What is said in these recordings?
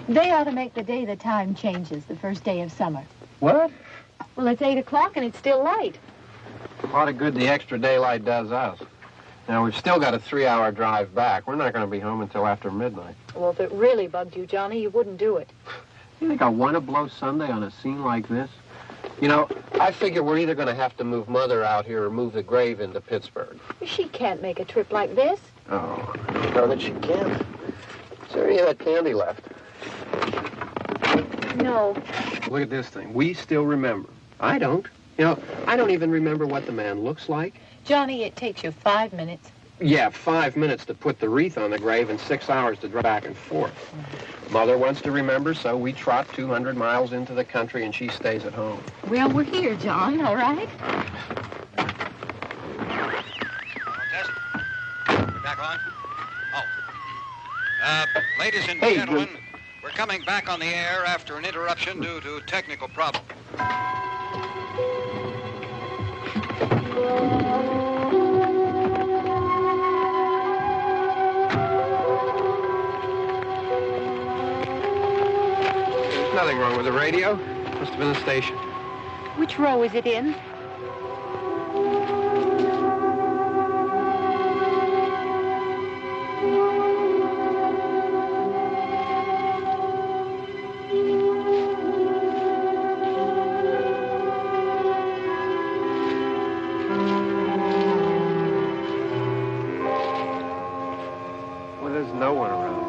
They ought to make the day the time changes, the first day of summer. What? Well, it's 8 o'clock and it's still light. A lot of good the extra daylight does us. Now, we've still got a 3-hour drive back. We're not going to be home until after midnight. Well, if it really bugged you, Johnny, you wouldn't do it. You think I want to blow Sunday on a scene like this? You know, I figure we're either going to have to move Mother out here or move the grave into Pittsburgh. She can't make a trip like this. Oh, darn it, she can't. Is there any of that candy left? No. Look at this thing. We still remember. I don't. You know, I don't even remember what the man looks like. Johnny, it takes you 5 minutes. Yeah, 5 minutes to put the wreath on the grave and 6 hours to drive back and forth. Mother wants to remember, so we trot 200 miles into the country and she stays at home. Well, we're here, John, all right? Test. We're back on? Oh. Ladies and gentlemen, we're coming back on the air after an interruption due to technical problem. Nothing wrong with the radio. Must have been the station. Which row is it in? Well, there's no one around.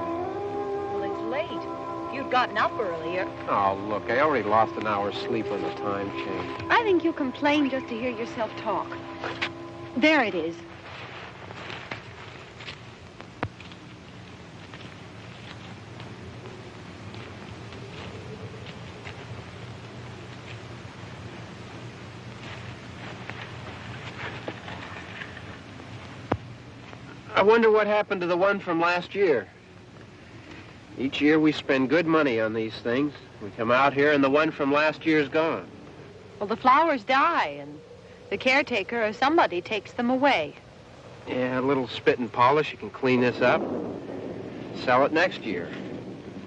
Well, it's late. If you'd gotten up earlier. Oh, look, I already lost an hour's sleep on the time change. I think you complain just to hear yourself talk. There it is. I wonder what happened to the one from last year. Each year we spend good money on these things. We come out here and the one from last year's gone. Well, the flowers die, and the caretaker or somebody takes them away. Yeah, a little spit and polish. You can clean this up. Sell it next year.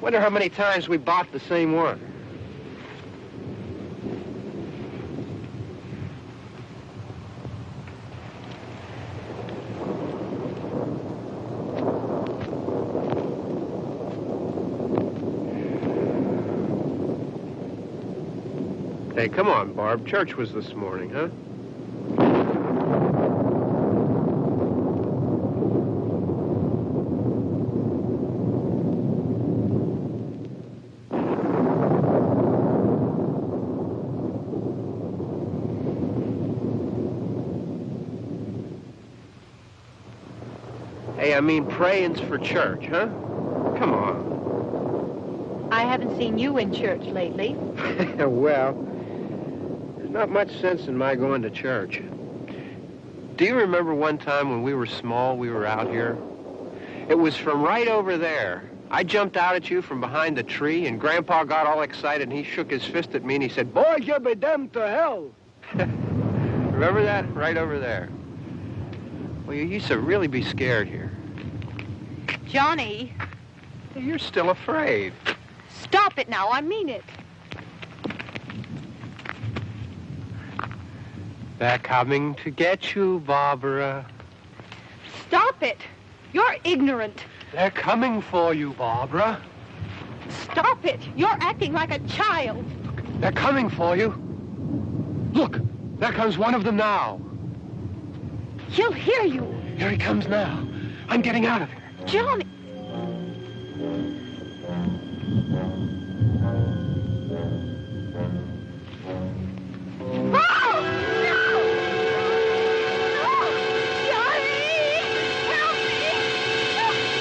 Wonder how many times we bought the same one. Hey, come on, Barb. Church was this morning, huh? Hey, I mean, praying's for church, huh? Come on. I haven't seen you in church lately. Well, there's not much sense in my going to church. Do you remember one time when we were small, we were out here? It was from right over there, I jumped out at you from behind the tree, and Grandpa got all excited, and he shook his fist at me, and he said, "Boy, you be damned to hell." Remember that? Right over there. Well, you used to really be scared here. Johnny, You're still afraid. stop it now. I mean it. They're coming to get you, Barbara. Stop it. You're ignorant. They're coming for you, Barbara. Stop it. You're acting like a child. They're coming for you. Look, there comes one of them now. He'll hear you. Here he comes now. I'm getting out of here. Johnny. Oh! No! No! Johnny! Help me!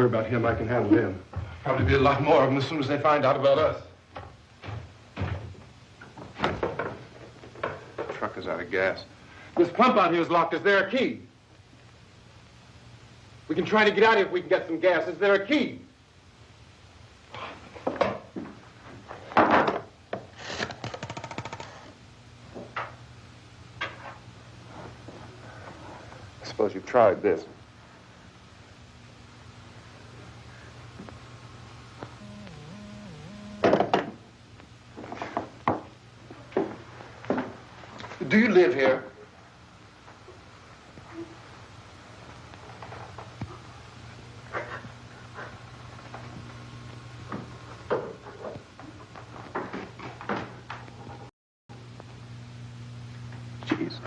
worry about him. I can handle him. Probably be a lot more of them as soon as they find out about us. The truck is out of gas. This pump out here is locked. Is there a key? We can try to get out of here if we can get some gas. Is there a key? I suppose you've tried this. Do you live here? Jesus.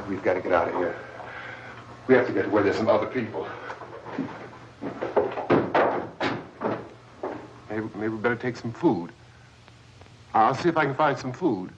We've got to get out of here. We have to get to where there's some other people. Maybe we better take some food. I'll see if I can find some food.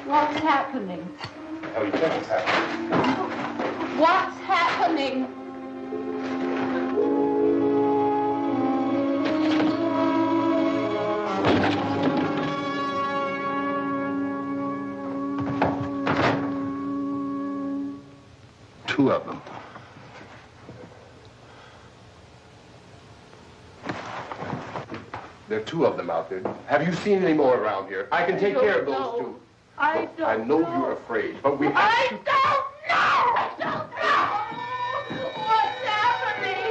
What's happening? What the hell do you think is happening? What's happening? Two of them. There are two of them out there. Have you seen any more around here? I can take care of those two. I don't I know you're afraid, but we have I to... don't know! I don't know! What's happening?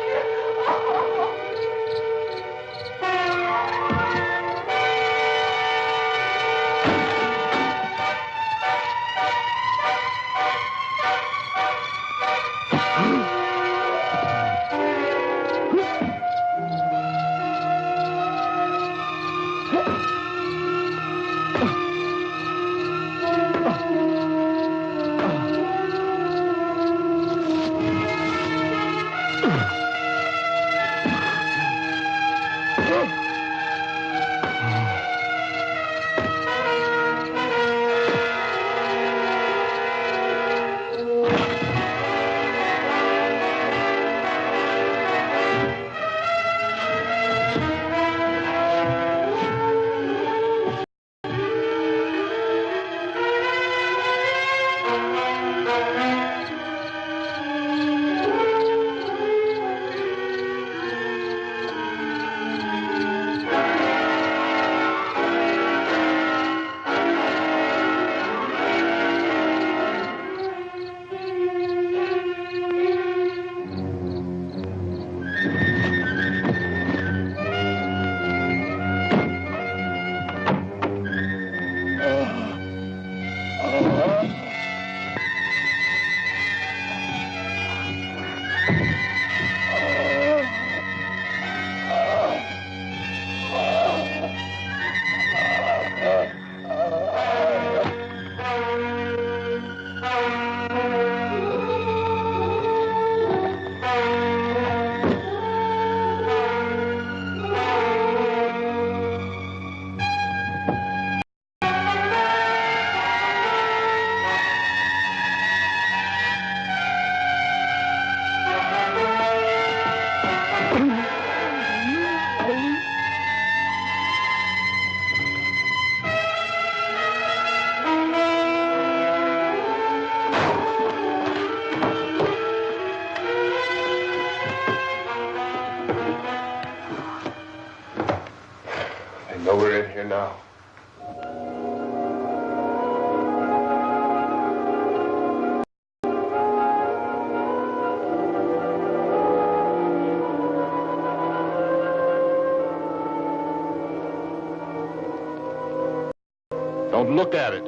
Don't look at it.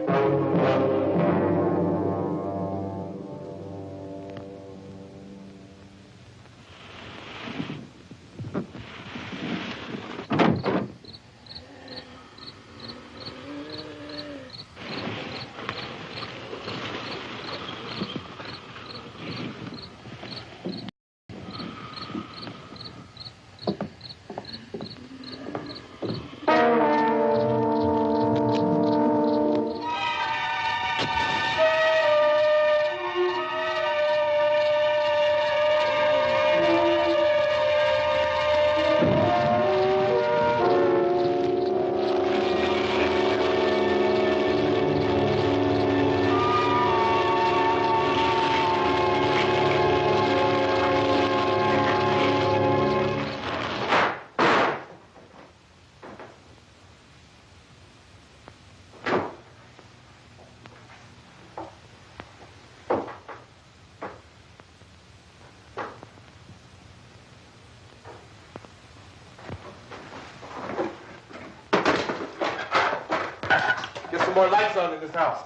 Get some more lights on in this house.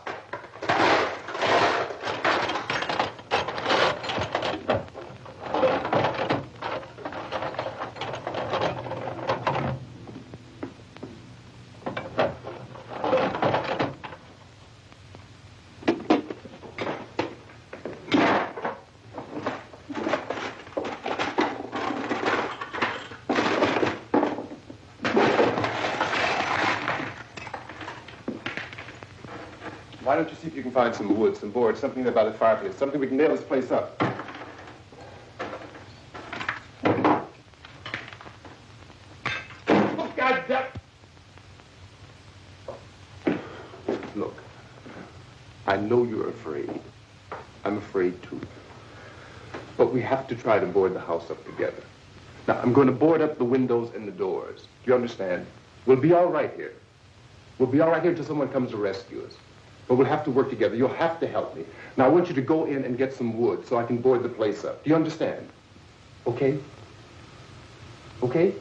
Why don't you see if you can find some wood, some boards, something there by the fireplace, something we can nail this place up. Oh, God damn. Look, I know you're afraid. I'm afraid too. But we have to try to board the house up together. Now, I'm going to board up the windows and the doors. Do you understand? We'll be all right here. We'll be all right here until someone comes to rescue us. But we'll have to work together. You'll have to help me. Now, I want you to go in and get some wood so I can board the place up. Do you understand? Okay? Okay?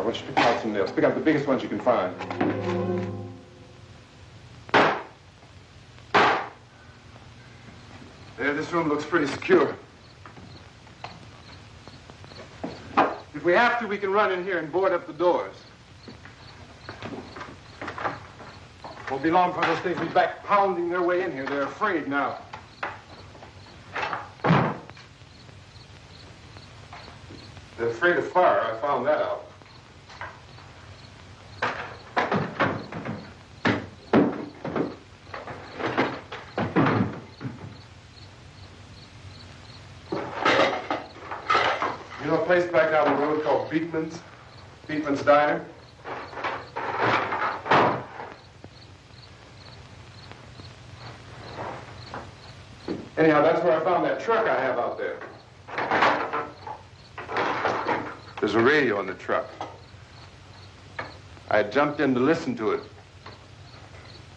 want you to pick out some nails. Pick out the biggest ones you can find. There, this room looks pretty secure. If we have to, we can run in here and board up the doors. Won't be long before those things will be back pounding their way in here. They're afraid now. They're afraid of fire. I found that out. You know a place back down the road called Beekman's? Beekman's Diner? Anyhow, that's where I found that truck I have out there. There's a radio in the truck. I had jumped in to listen to it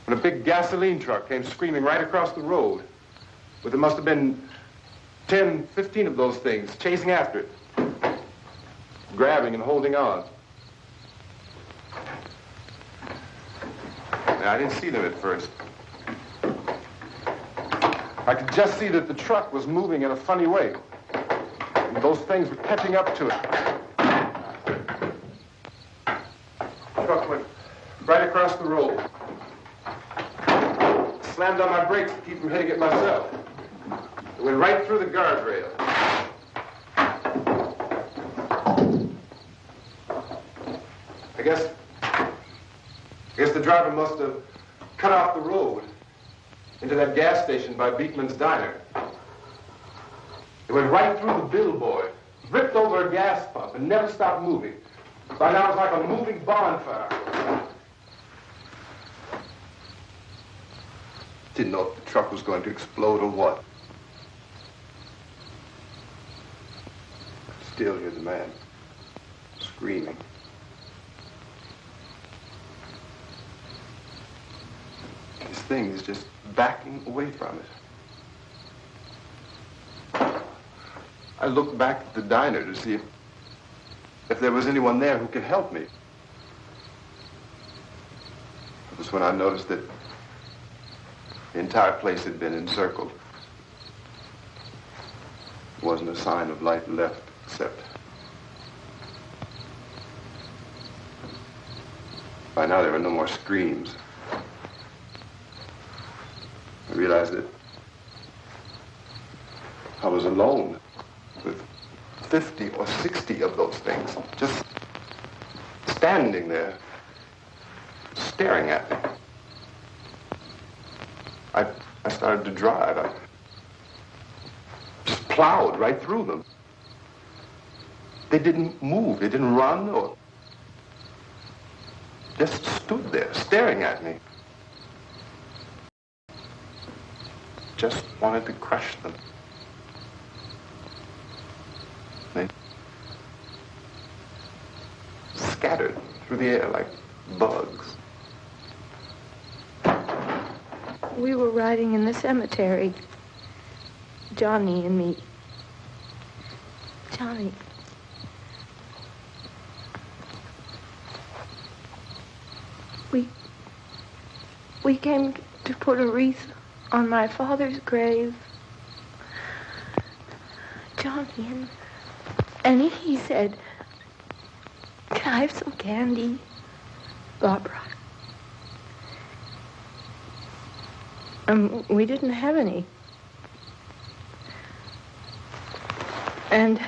when a big gasoline truck came screaming right across the road. But there must have been 10, 15 of those things chasing after it, grabbing and holding on. Now, I didn't see them at first. I could just see that the truck was moving in a funny way. And those things were catching up to it. The truck went right across the road. Slammed on my brakes to keep from hitting it myself. It went right through the guardrail. I guess the driver must have cut off the road into that gas station by Beekman's Diner. It went right through the billboard, ripped over a gas pump, and never stopped moving. By now, it's like a moving bonfire. Didn't know if the truck was going to explode or what. Still, here's the man, screaming. This thing is just backing away from it. I looked back at the diner to see if there was anyone there who could help me. It was when I noticed that the entire place had been encircled. There wasn't a sign of light left except by now there were no more screams. I realized that I was alone with 50 or 60 of those things, just standing there, staring at me. I started to drive. I just plowed right through them. They didn't move. They didn't run or just stood there staring at me. Just wanted to crush them. They scattered through the air like bugs. We were riding in the cemetery, Johnny and me. Johnny. We came to put a wreath on my father's grave. Johnny, and he said, "Can I have some candy, Barbara?" We didn't have any. And,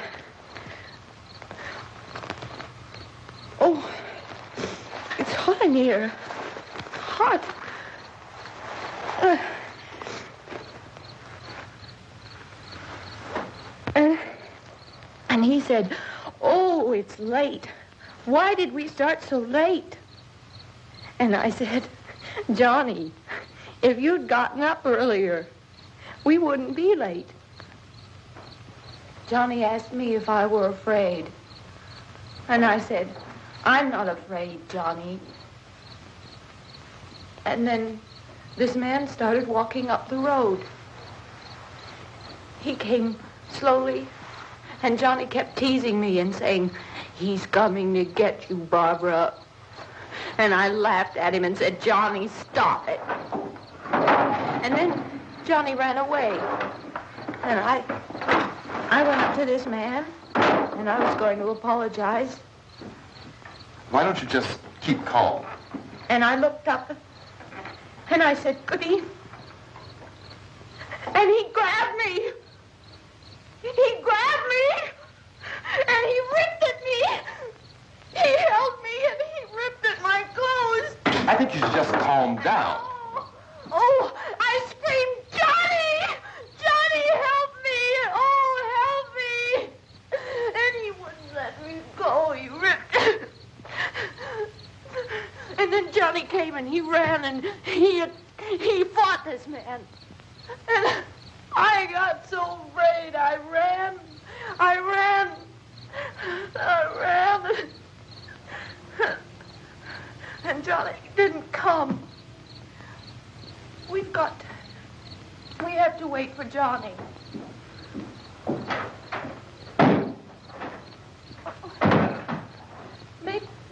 oh, it's hot in here. Hot. And he said, "Oh, it's late. Why did we start so late?" And I said, "Johnny, if you'd gotten up earlier, we wouldn't be late." Johnny asked me if I were afraid. And I said, "I'm not afraid, Johnny." And then this man started walking up the road. He came slowly, and Johnny kept teasing me and saying, "He's coming to get you, Barbara." And I laughed at him and said, "Johnny, stop it." And then Johnny ran away. And I went up to this man, and I was going to apologize. Why don't you just keep calm? And I looked up, and I said, "Goody." And he grabbed me. He grabbed me, and he ripped at me. He held me, and he ripped at my clothes. I think you should just calm down. Oh, I screamed, "Johnny! Johnny, help me! Oh, help me!" And he wouldn't let me go. He ripped. And then Johnny came and he ran and he fought this man. And I got so afraid. I ran. And Johnny didn't come. We have to wait for Johnny.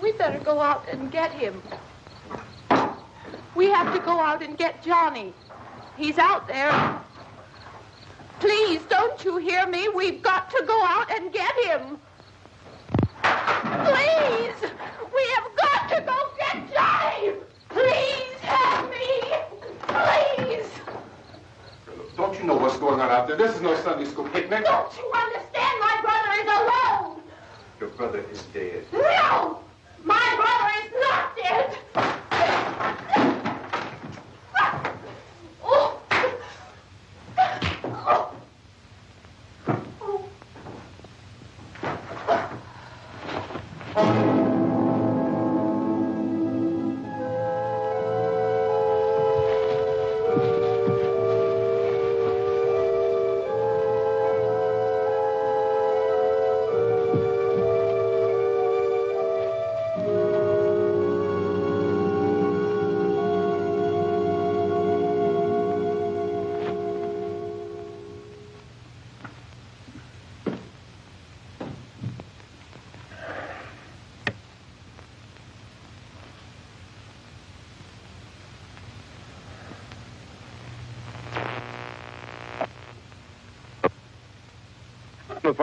We better go out and get him. We have to go out and get Johnny. He's out there. Please, don't you hear me? We've got to go out and get him. Please! We have got to go get Johnny! Please help me! Please! Don't you know what's going on out there? This is no Sunday school picnic. Don't you understand? My brother is alone! Your brother is dead. No! My brother is not dead! Oh.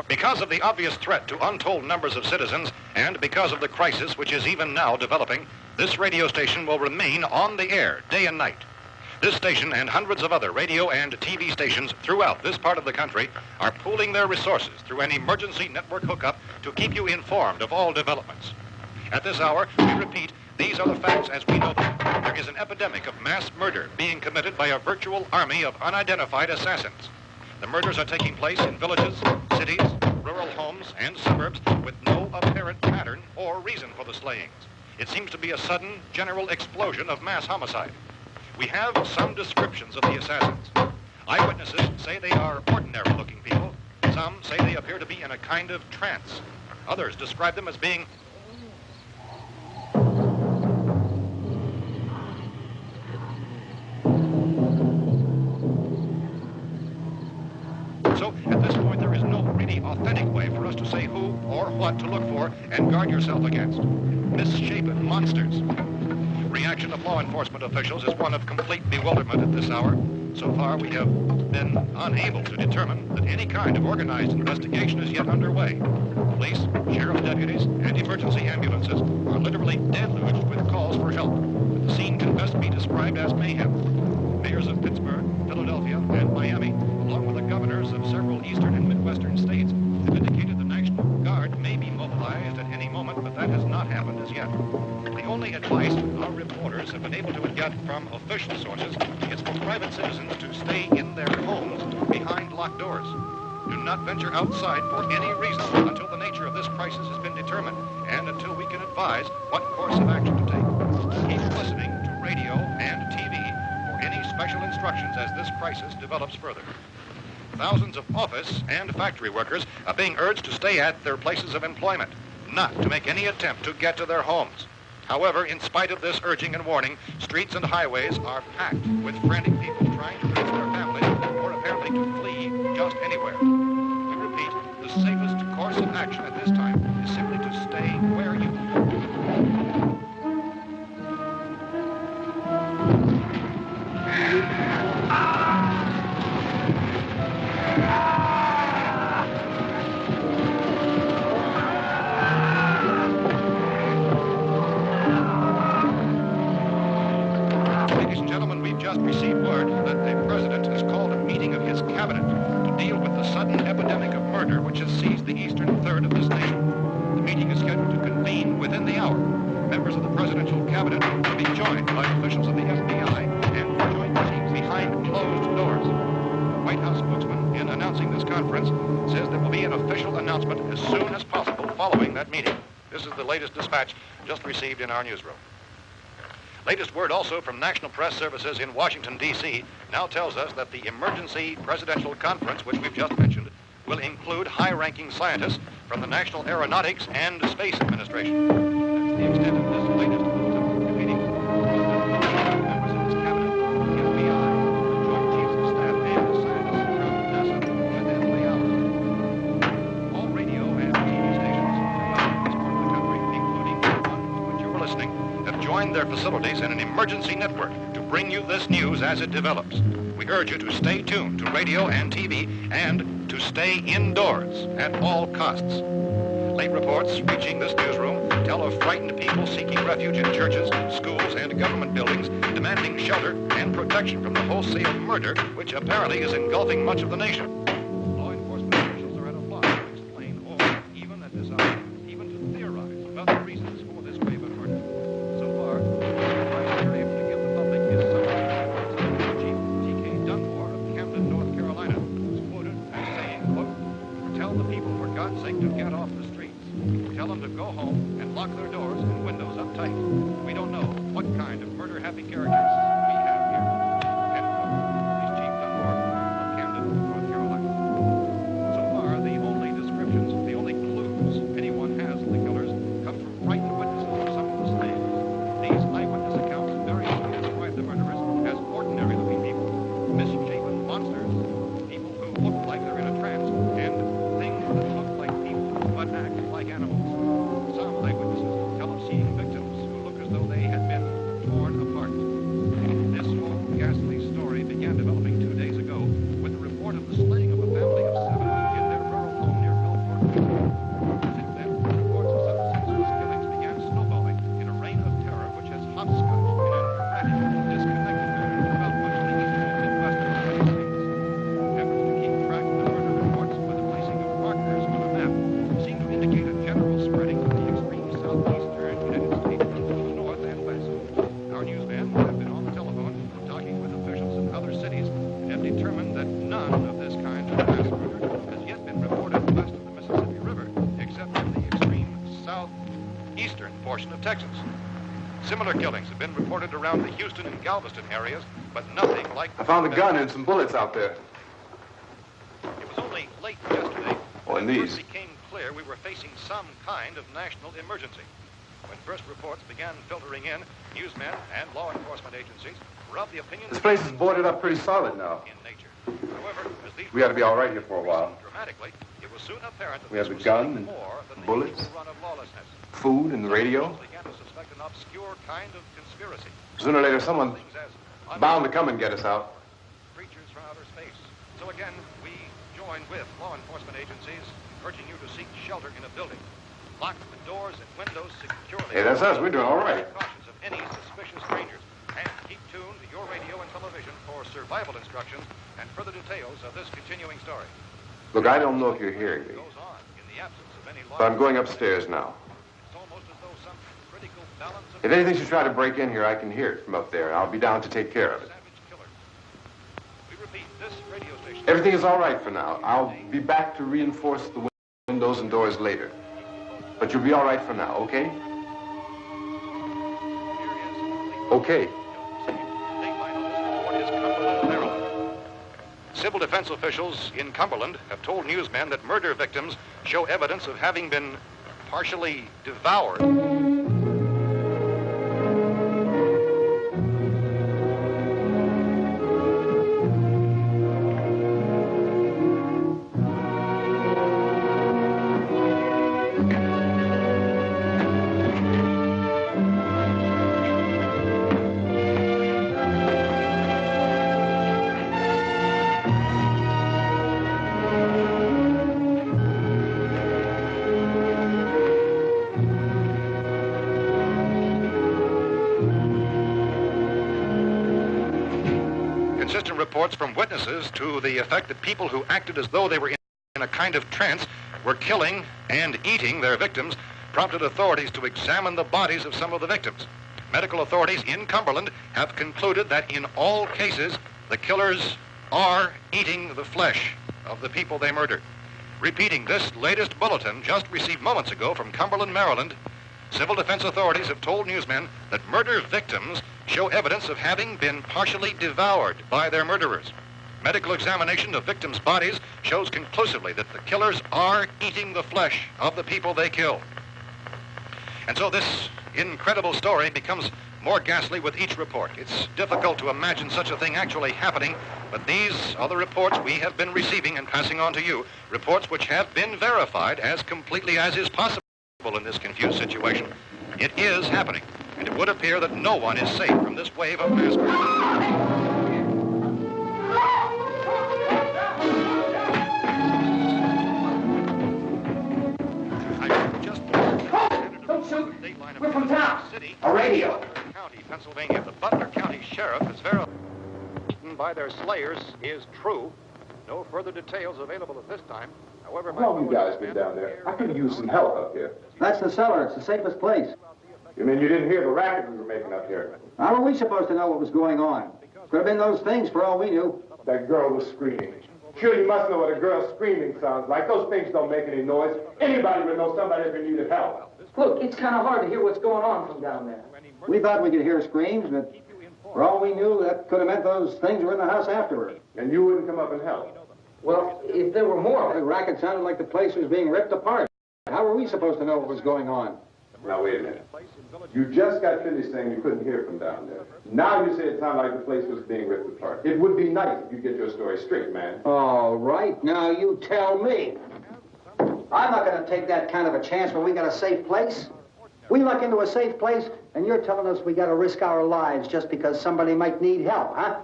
Because of the obvious threat to untold numbers of citizens and because of the crisis which is even now developing, this radio station will remain on the air day and night. This station and hundreds of other radio and TV stations throughout this part of the country are pooling their resources through an emergency network hookup to keep you informed of all developments. At this hour, we repeat, these are the facts as we know them. There is an epidemic of mass murder being committed by a virtual army of unidentified assassins. The murders are taking place in villages, cities, rural homes, and suburbs with no apparent pattern or reason for the slayings. It seems to be a sudden, general explosion of mass homicide. We have some descriptions of the assassins. Eyewitnesses say they are ordinary-looking people. Some say they appear to be in a kind of trance. Others describe them as being So, at this point, there is no really authentic way for us to say who or what to look for and guard yourself against. Misshapen monsters. Reaction of law enforcement officials is one of complete bewilderment at this hour. So far, we have been unable to determine that any kind of organized investigation is yet underway. Police, sheriff deputies, and emergency ambulances are literally deluged with calls for help. The scene can best be described as mayhem. Mayors of Pittsburgh, Philadelphia, and Miami, along with the governors of several eastern and midwestern states, have indicated the National Guard may be mobilized at any moment, but that has not happened as yet. The only advice our reporters have been able to get from official sources is for private citizens to stay in their homes behind locked doors. Do not venture outside for any reason until the nature of this crisis has been determined and until we can advise what course of action to take. Keep listening to radio and TV for any special instructions as this crisis develops further. Thousands of office and factory workers are being urged to stay at their places of employment, not to make any attempt to get to their homes. However, in spite of this urging and warning, streets and highways are packed with frantic people trying to reach their families or apparently to flee just anywhere. We repeat, the safest course course of action at this time is simply to stay where you are. Ladies and gentlemen, we've just received word that the President has called a meeting of his cabinet to deal with the sudden epidemic of murder which has seized the eastern third of this nation. The meeting is scheduled to convene within the hour. Members of the presidential cabinet will be joined by officials of the FBI and joint teams behind closed doors. The White House spokesman, in announcing this conference, says there will be an official announcement as soon as possible following that meeting. This is the latest dispatch just received in our newsroom. Latest word also from National Press Services in Washington, D.C. now tells us that the emergency presidential conference, which we've just mentioned, will include high-ranking scientists from the National Aeronautics and Space Administration. That's the extent of this latest bulletin meeting. Members of this cabinet, the FBI, the Joint Chiefs of Staff, and the scientists from NASA within the hour. All radio and TV stations throughout this part of the country, including the one to which you were listening, have joined their facilities in an emergency network to bring you this news as it develops. We urge you to stay tuned to radio and TV and to stay indoors at all costs. Late reports reaching this newsroom tell of frightened people seeking refuge in churches, schools, and government buildings, demanding shelter and protection from the wholesale murder which apparently is engulfing much of the nation. Law enforcement officials are at a loss to explain or even at this hour, even to theorize about the reasons for this grave of murder. So far, the advice they're able to give the public is something Chief T.K. Dunmore of Camden, North Carolina, who's quoted as saying, quote, "Tell the people, for God's sake, to get off the streets. Tell them to go home and lock their doors and windows up tight. We don't know what kind of murder-happy characters we have here." End quote. He's Chief Dunmore of Camden, North Carolina. So far, the only descriptions, the only clues anyone has of the killers come from frightened witnesses of some of the slaves. These eyewitness accounts variously describe the murderers as ordinary-looking people, misshapen monsters, people who look like they're in a trance, and things that look like people but act like animals. Some eyewitnesses tell of seeing victims who look as though they had been torn apart. This whole ghastly story began developing 2 days ago with the report of the slaying of a family of 7 in their rural home near Gulfport. Since then, reports of such senseless killings began snowballing in a reign of terror which has hopscotched in an erratic, disconnected manner throughout much of the eastern and midwestern United States. Efforts to keep track of the murder reports by the placing of markers on a map seem to indicate a general spreading of the extreme southeastern United States to the north and west. Our newsmen have been on the telephone talking with officials in other cities and have determined that none of this kind of mass murder has yet been reported west of the Mississippi River, except in the extreme southeastern portion of Texas. Similar killings have been reported around the Houston and Galveston areas, but nothing like... I found a gun and some bullets out there. It was only late yesterday Oh, and when it these. first became clear we were facing some kind of national emergency. When first reports began filtering in, newsmen and law enforcement agencies were of the opinion This that place is boarded up pretty solid now. in nature. However, as these We ought to be all right here for a while. dramatically, it was soon apparent that We have this a was gun something and more than the bullets. usual run of lawlessness. Food and the radio. Some began to suspect an obscure kind of conspiracy. Sooner or later, someone Things as bound to come and get us out. creatures from outer space. So again, we join with law enforcement agencies, urging you to seek shelter in a building. Lock the doors and windows securely. Hey, that's us. We're doing all right. Precautions of any suspicious strangers. And keep tuned to your radio and television for survival instructions and further details of this continuing story. Look, I don't know if you're hearing me, Goes on in the absence of any law. but I'm going upstairs now. It's almost as though some critical balance of If anything should try to break in here, I can hear it from up there. I'll be down to take care of it. savage killers. We repeat, this radio station. Everything is all right for now. I'll be back to reinforce the windows and doors later. But you'll be all right for now, okay? Okay. Civil defense officials in Cumberland have told newsmen that murder victims show evidence of having been partially devoured. inconsistent reports from witnesses to the effect that people who acted as though they were in a kind of trance were killing and eating their victims prompted authorities to examine the bodies of some of the victims. Medical authorities in Cumberland have concluded that in all cases, the killers are eating the flesh of the people they murdered. Repeating this latest bulletin just received moments ago from Cumberland, Maryland, civil defense authorities have told newsmen that murder victims show evidence of having been partially devoured by their murderers. Medical examination of victims' bodies shows conclusively that the killers are eating the flesh of the people they killed. And so this incredible story becomes more ghastly with each report. It's difficult to imagine such a thing actually happening, but these are the reports we have been receiving and passing on to you, reports which have been verified as completely as is possible in this confused situation. It is happening, and it would appear that no one is safe from this wave of mass murder. We're from town. A radio. County, Pennsylvania. The Butler County Sheriff is verified by their slayers is true. No further details available at this time. However, how long you guys been down there? I could use some help up here. That's the cellar. It's the safest place. You mean you didn't hear the racket we were making up here? How are we supposed to know what was going on? Could have been those things for all we knew. That girl was screaming. Sure, you must know what a girl screaming sounds like. Those things don't make any noise. Anybody would know somebody ever needed help. Look, it's kind of hard to hear what's going on from down there. We thought we could hear screams, but for all we knew, that could have meant those things were in the house afterward. And you wouldn't come up and help? Well, if there were more... The racket sounded like the place was being ripped apart. How were we supposed to know what was going on? Now, wait a minute. You just got finished saying you couldn't hear from down there. Now you say it sounded like the place was being ripped apart. It would be nice if you get your story straight, man. All right, now you tell me. I'm not going to take that kind of a chance when we got a safe place. We luck into a safe place, and you're telling us we got to risk our lives just because somebody might need help, huh?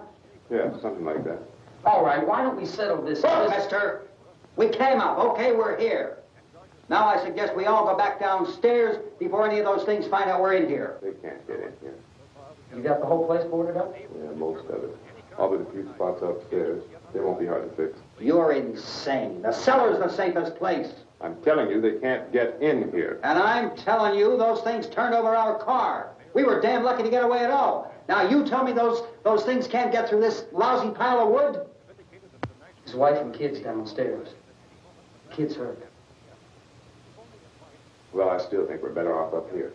Yeah, something like that. All right, why don't we settle this? Look, mister, we came up. Okay, we're here. Now I suggest we all go back downstairs before any of those things find out we're in here. They can't get in here. You got the whole place boarded up? Yeah, most of it. All but a few spots upstairs. They won't be hard to fix. You're insane. The cellar's the safest place. I'm telling you, they can't get in here. And I'm telling you, those things turned over our car. We were damn lucky to get away at all. Now you tell me those things can't get through this lousy pile of wood? His wife and kids downstairs. Kids hurt. Well, I still think we're better off up here.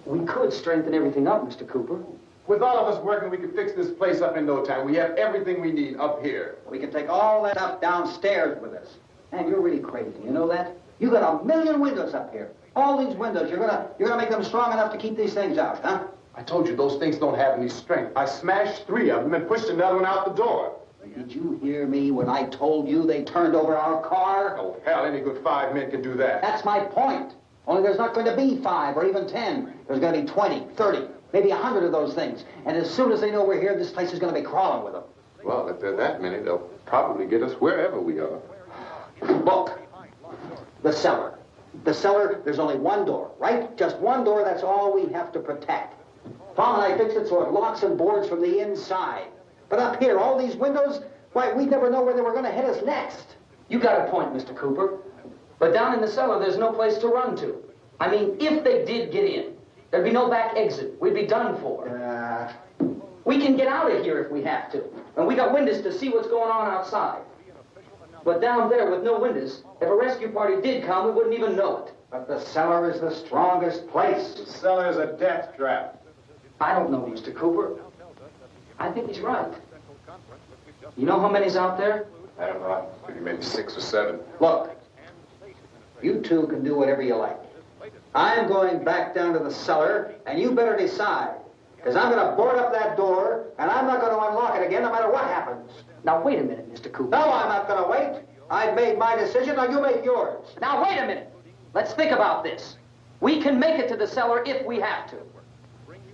We could strengthen everything up, Mr. Cooper. With all of us working, we could fix this place up in no time. We have everything we need up here. We can take all that stuff downstairs with us. Man, you're really crazy. You know that? You got 1 million windows up here. All these windows, you're gonna make them strong enough to keep these things out, huh? I told you those things don't have any strength. I smashed 3 of them and pushed another one out the door. Did you hear me when I told you they turned over our car? Oh, hell, any good 5 men can do that. That's my point. Only there's not going to be 5 or even 10. There's going to be 20, 30, maybe 100 of those things. And as soon as they know we're here, this place is going to be crawling with them. Well, if there are that many, they'll probably get us wherever we are. Look, the cellar. The cellar, there's only one door, right? Just one door, that's all we have to protect. Tom and I fixed it so it locks and boards from the inside. But up here, all these windows, why, we'd never know where they were going to hit us next. You got a point, Mr. Cooper. But down in the cellar, there's no place to run to. I mean, if they did get in, there'd be no back exit. We'd be done for. We can get out of here if we have to. And we got windows to see what's going on outside. But down there with no windows, if a rescue party did come, we wouldn't even know it. But the cellar is the strongest place. The cellar is a death trap. I don't know, Mr. Cooper. I think he's right. You know how many's out there? I don't know. Maybe 6 or 7. Look, you two can do whatever you like. I'm going back down to the cellar, and you better decide. Because I'm going to board up that door, and I'm not going to unlock it again no matter what happens. Now, wait a minute, Mr. Cooper. No, I'm not going to wait. I've made my decision, now you make yours. Now, wait a minute. Let's think about this. We can make it to the cellar if we have to.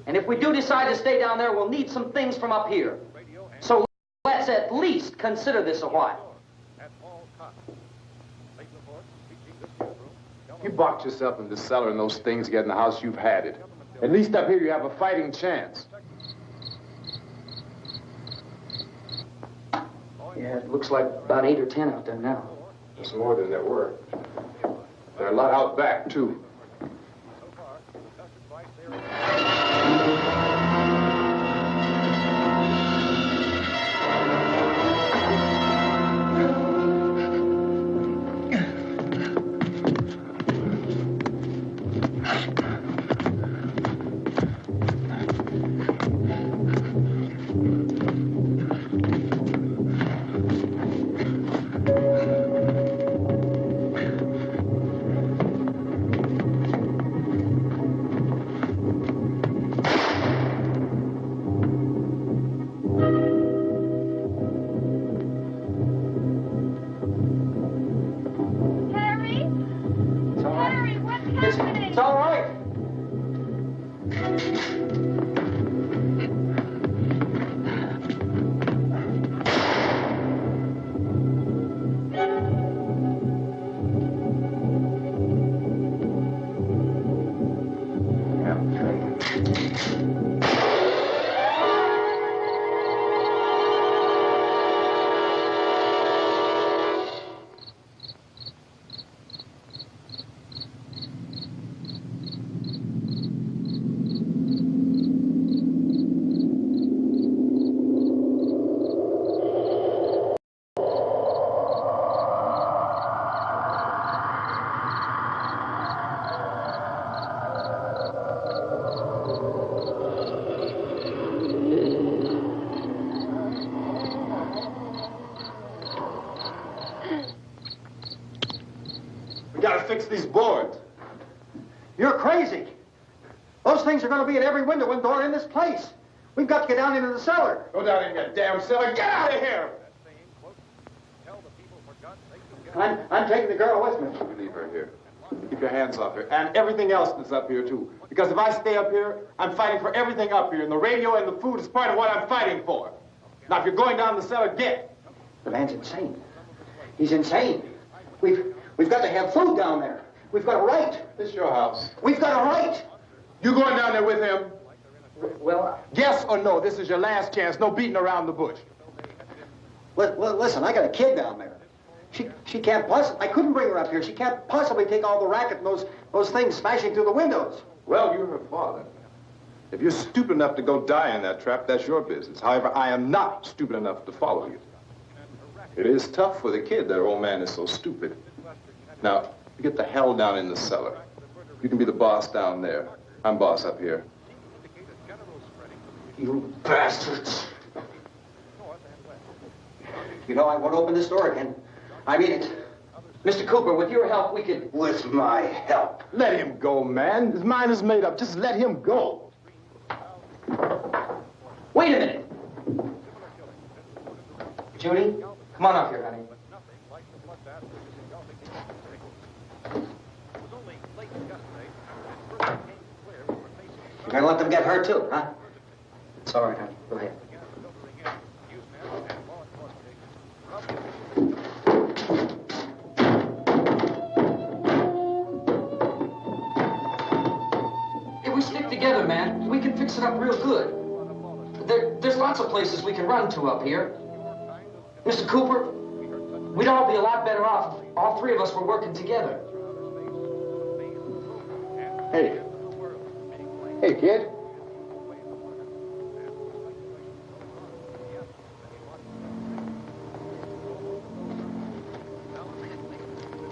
And if we do decide to stay down there, we'll need some things from up here. So let's at least consider this a while. You boxed yourself in the cellar and those things get in the house, you've had it. At least up here you have a fighting chance. Yeah, it looks like about 8 or 10 out there now. There's more than there were. There are a lot out back, too. It's all right. We gotta fix these boards. You're crazy. Those things are going to be at every window and door in this place. We've got to get down into the cellar. Go down in your damn cellar. Get out of here! I'm taking the girl with me. You leave her here. Keep your hands off her. And everything else that's up here, too. Because if I stay up here, I'm fighting for everything up here. And the radio and the food is part of what I'm fighting for. Now, if you're going down the cellar, get. The man's insane. He's insane. We've got to have food down there. We've got a right. This is your house. We've got a right. You going down there with him? Well, Yes or no? This is your last chance. No beating around the bush. Listen, I got a kid down there. She can't possibly... I couldn't bring her up here. She can't possibly take all the racket and those things smashing through the windows. Well, you're her father. If you're stupid enough to go die in that trap, that's your business. However, I am not stupid enough to follow you. It is tough for the kid that old man is so stupid. Now, you get the hell down in the cellar. You can be the boss down there. I'm boss up here. You bastards. You know, I won't open this door again. I mean it. Mr. Cooper, with your help, we could... With my help. Let him go, man. His mind is made up. Just let him go. Wait a minute. Judy, come on up here, honey. You're gonna let them get hurt too, huh? It's all right, honey. Go ahead. If we stick together, man, we can fix it up real good. There's lots of places we can run to up here. Mr. Cooper, we'd all be a lot better off if all three of us were working together. Hey. Hey, kid.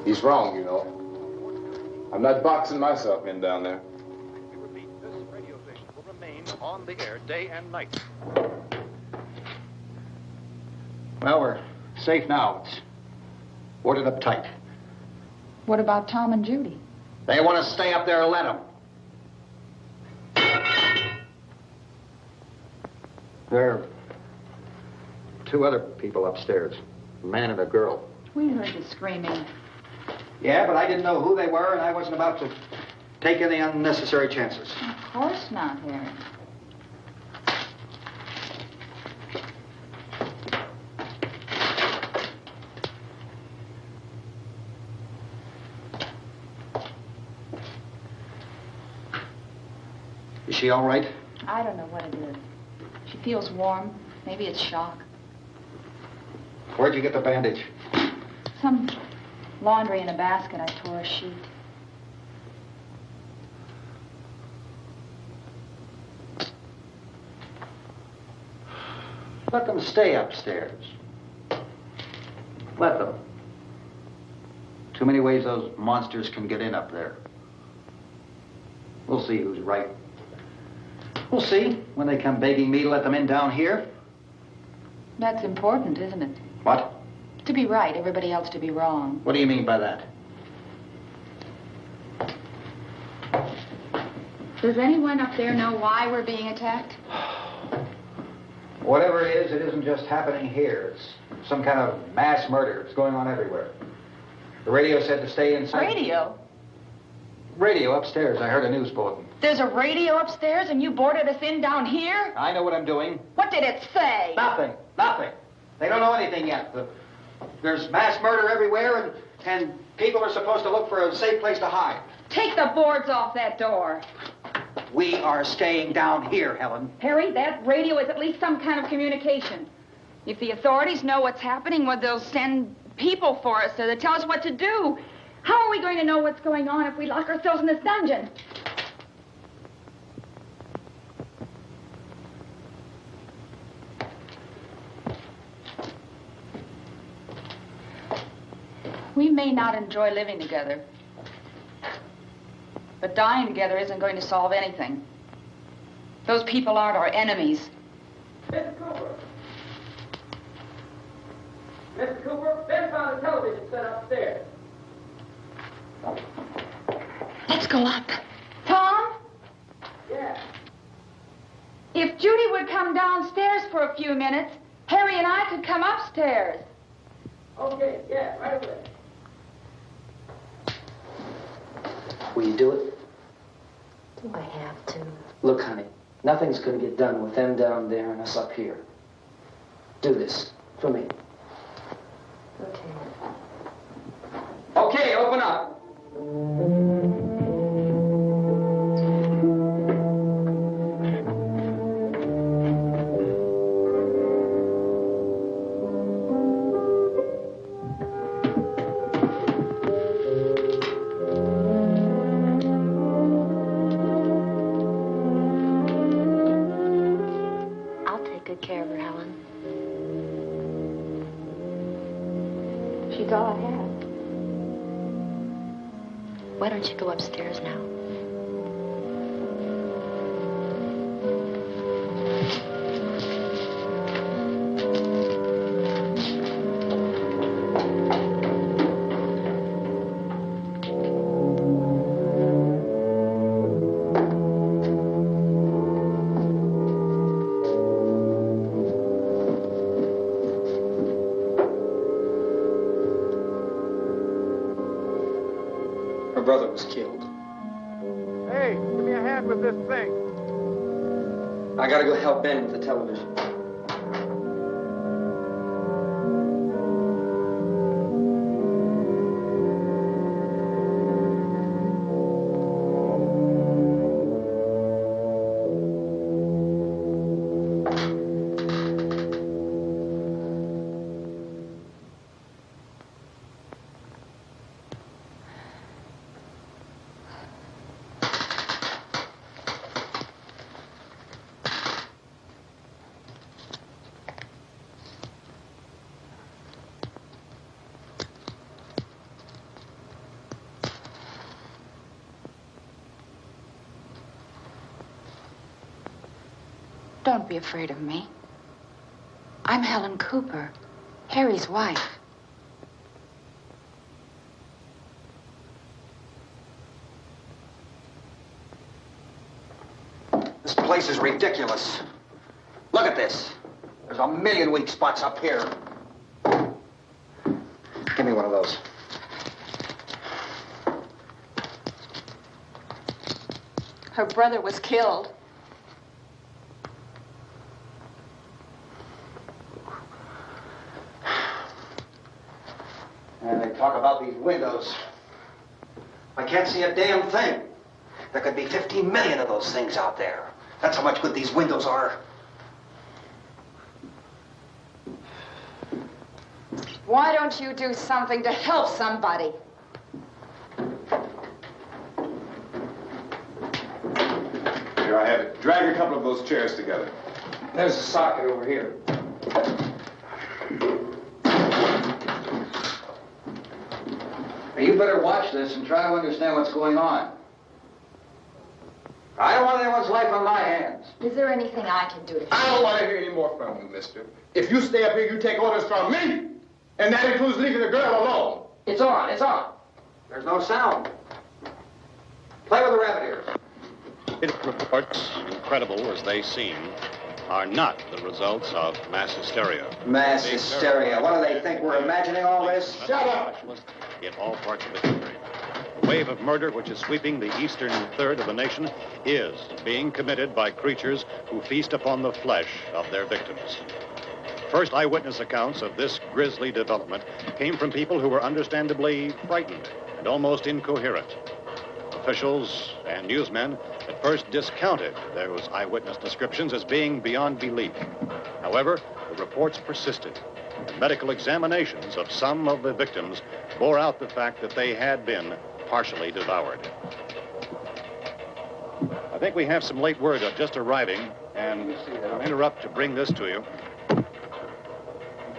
He's wrong, you know. I'm not boxing myself in down there. We repeat, this radio station will remain on the air day and night. Well, we're safe now. It's boarded up tight. What about Tom and Judy? They want to stay up there and let them. There are two other people upstairs, a man and a girl. We heard the screaming. Yeah, but I didn't know who they were, and I wasn't about to take any unnecessary chances. Of course not, Harry. Is she all right? I don't know what it is. She feels warm. Maybe it's shock. Where'd you get the bandage? Some laundry in a basket. I tore a sheet. Let them stay upstairs. Let them. Too many ways those monsters can get in up there. We'll see who's right. We'll see when they come begging me to let them in down here. That's important, isn't it? What? To be right, everybody else to be wrong. What do you mean by that? Does anyone up there know why we're being attacked? Whatever it isn't just happening here. It's some kind of mass murder. It's going on everywhere. The radio said to stay inside. Radio? Radio upstairs. I heard a news bulletin. There's a radio upstairs and you boarded us in down here? I know what I'm doing. What did it say? Nothing. They don't know anything yet. There's mass murder everywhere, and people are supposed to look for a safe place to hide. Take the boards off that door. We are staying down here, Helen. Harry, that radio is at least some kind of communication. If the authorities know what's happening, well, they'll send people for us so they tell us what to do. How are we going to know what's going on if we lock ourselves in this dungeon? We may not enjoy living together, but dying together isn't going to solve anything. Those people aren't our enemies. Mr. Cooper! Mr. Cooper, Ben found a television set upstairs. Let's go up. Tom? Yeah. If Judy would come downstairs for a few minutes, Harry and I could come upstairs. Okay, yeah, right away. Will you do it? Do I have to? Look, honey, nothing's going to get done with them down there and us up here. Do this for me. Okay. Okay, open up. I'll take good care of her, Helen. She's all I have. Why don't you go upstairs now? Her brother was killed. Hey, give me a hand with this thing. I gotta go help Ben with the television. Don't be afraid of me. I'm Helen Cooper, Harry's wife. This place is ridiculous. Look at this. There's a million weak spots up here. Give me one of those. Her brother was killed. And they talk about these windows. I can't see a damn thing. There could be 15 million of those things out there. That's how much good these windows are. Why don't you do something to help somebody? Here I have it. Drag a couple of those chairs together. There's a socket over here. Now, you better watch this and try to understand what's going on. I don't want anyone's life on my hands. Is there anything I can do to I don't want to hear any more from you, mister. If you stay up here, you take orders from me. And that includes leaving the girl alone. It's on, it's on. There's no sound. Play with the rabbit ears. Reports, incredible as they seem, are not the results of mass hysteria. Mass hysteria. What do they think? We're imagining all this? Shut up! In all parts of the country. The wave of murder which is sweeping the eastern third of the nation is being committed by creatures who feast upon the flesh of their victims. First eyewitness accounts of this grisly development came from people who were understandably frightened and almost incoherent. Officials and newsmen at first discounted those eyewitness descriptions as being beyond belief. However, the reports persisted, and medical examinations of some of the victims bore out the fact that they had been partially devoured. I think we have some late word just arriving, and I'll interrupt to bring this to you.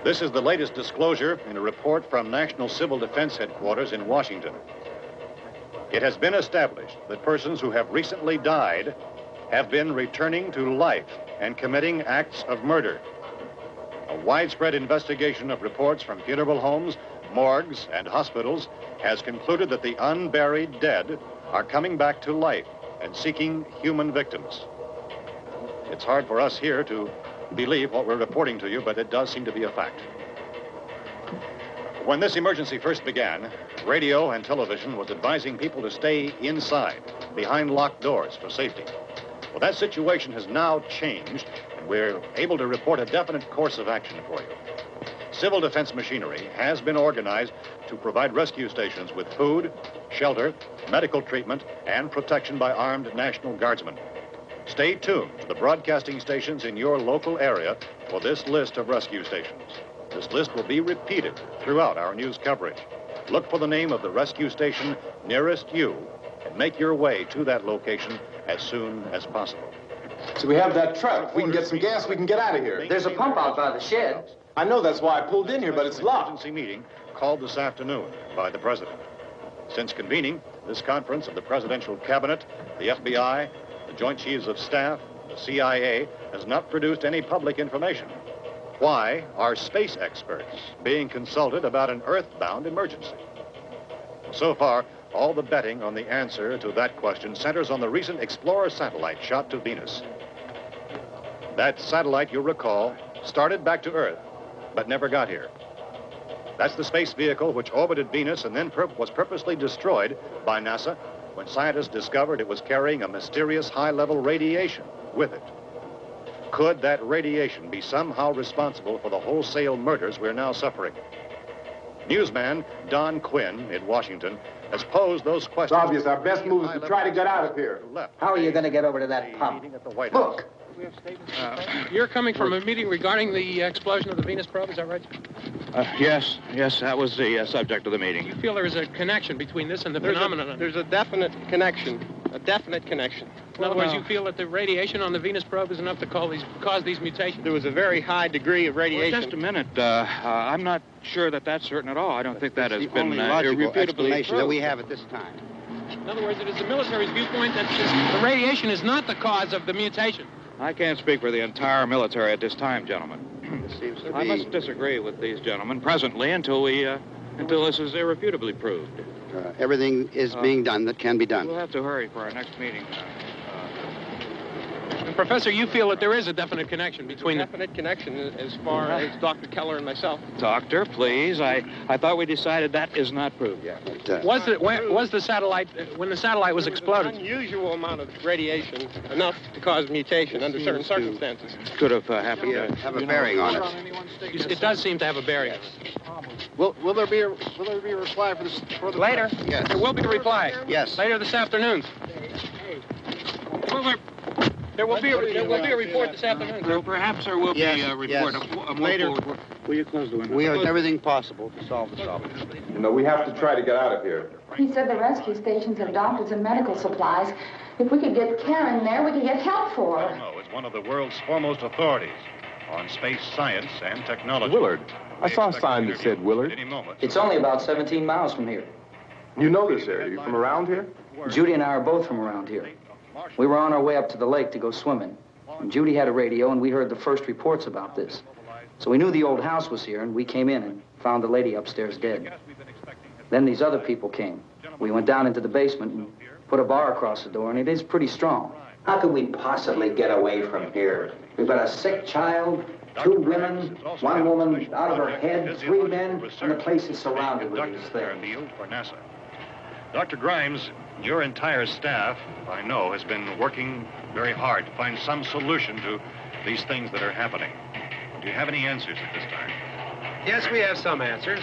This is the latest disclosure in a report from National Civil Defense Headquarters in Washington. It has been established that persons who have recently died have been returning to life and committing acts of murder. A widespread investigation of reports from funeral homes, morgues, and hospitals has concluded that the unburied dead are coming back to life and seeking human victims. It's hard for us here to believe what we're reporting to you, but it does seem to be a fact. When this emergency first began, radio and television was advising people to stay inside, behind locked doors for safety. Well, that situation has now changed, and we're able to report a definite course of action for you. Civil defense machinery has been organized to provide rescue stations with food, shelter, medical treatment, and protection by armed National Guardsmen. Stay tuned to the broadcasting stations in your local area for this list of rescue stations. This list will be repeated throughout our news coverage. Look for the name of the rescue station nearest you and make your way to that location as soon as possible. So we have that truck. If we can get some gas, we can get out of here. There's a pump out by the shed. I know, that's why I pulled in here, but it's locked. Emergency meeting called this afternoon by the president. Since convening this conference of the presidential cabinet, the FBI, the Joint Chiefs of Staff, the CIA has not produced any public information. Why are space experts being consulted about an earthbound emergency? So far, all the betting on the answer to that question centers on the recent Explorer satellite shot to Venus. That satellite, you'll recall, started back to Earth, but never got here. That's the space vehicle which orbited Venus and then was purposely destroyed by NASA when scientists discovered it was carrying a mysterious high-level radiation with it. Could that radiation be somehow responsible for the wholesale murders we're now suffering? Newsman Don Quinn in Washington has posed those questions. It's obvious our best move is to try to get out of here. How are you going to get over to that pump? Look. You're coming from a meeting regarding the explosion of the Venus probe, is that right? Yes, that was the subject of the meeting. You feel there is a connection between this and the phenomenon? There's a definite connection. In other words, you feel that the radiation on the Venus probe is enough to cause these mutations? There was a very high degree of radiation. Well, just a minute. I'm not sure that that's certain at all. I don't think that has been irrefutably proved. that we have at this time. In other words, it is the military's viewpoint that the radiation is not the cause of the mutation. I can't speak for the entire military at this time, gentlemen. This seems to I be... must disagree with these gentlemen presently until this is irrefutably proved. everything is being done that can be done. We'll have to hurry for our next meeting. Professor, you feel that there is a definite connection between a definite connection as far as Dr. Keller and myself. Doctor, please. I thought we decided that is not proved yet. Was the satellite, when the satellite was exploded? An unusual amount of radiation, enough to cause mutation under certain circumstances. Could have happened to have a bearing on it. It does seem to have a bearing. Will there be a reply for the later? Yes. There will be a reply. Yes. Later this afternoon. There will be a report this afternoon. Perhaps there will be a report. Later. Will you close the window? We are doing everything possible to solve the problem. You know, we have to try to get out of here. He said the rescue stations have doctors and medical supplies. If we could get Karen there, we could get help for her. No, it's one of the world's foremost authorities on space science and technology. Willard. I saw a sign that said Willard. Any moment. It's only about 17 miles from here. You know this area. You from around here? Judy and I are both from around here. We were on our way up to the lake to go swimming. And Judy had a radio, and we heard the first reports about this. So we knew the old house was here, and we came in and found the lady upstairs dead. Then these other people came. We went down into the basement and put a bar across the door, and it is pretty strong. How could we possibly get away from here? We've got a sick child, 2 women, 1 woman out of her head, 3 men, and the place is surrounded with these things. For NASA. Dr. Grimes, your entire staff, I know, has been working very hard to find some solution to these things that are happening. Do you have any answers at this time? Yes, we have some answers.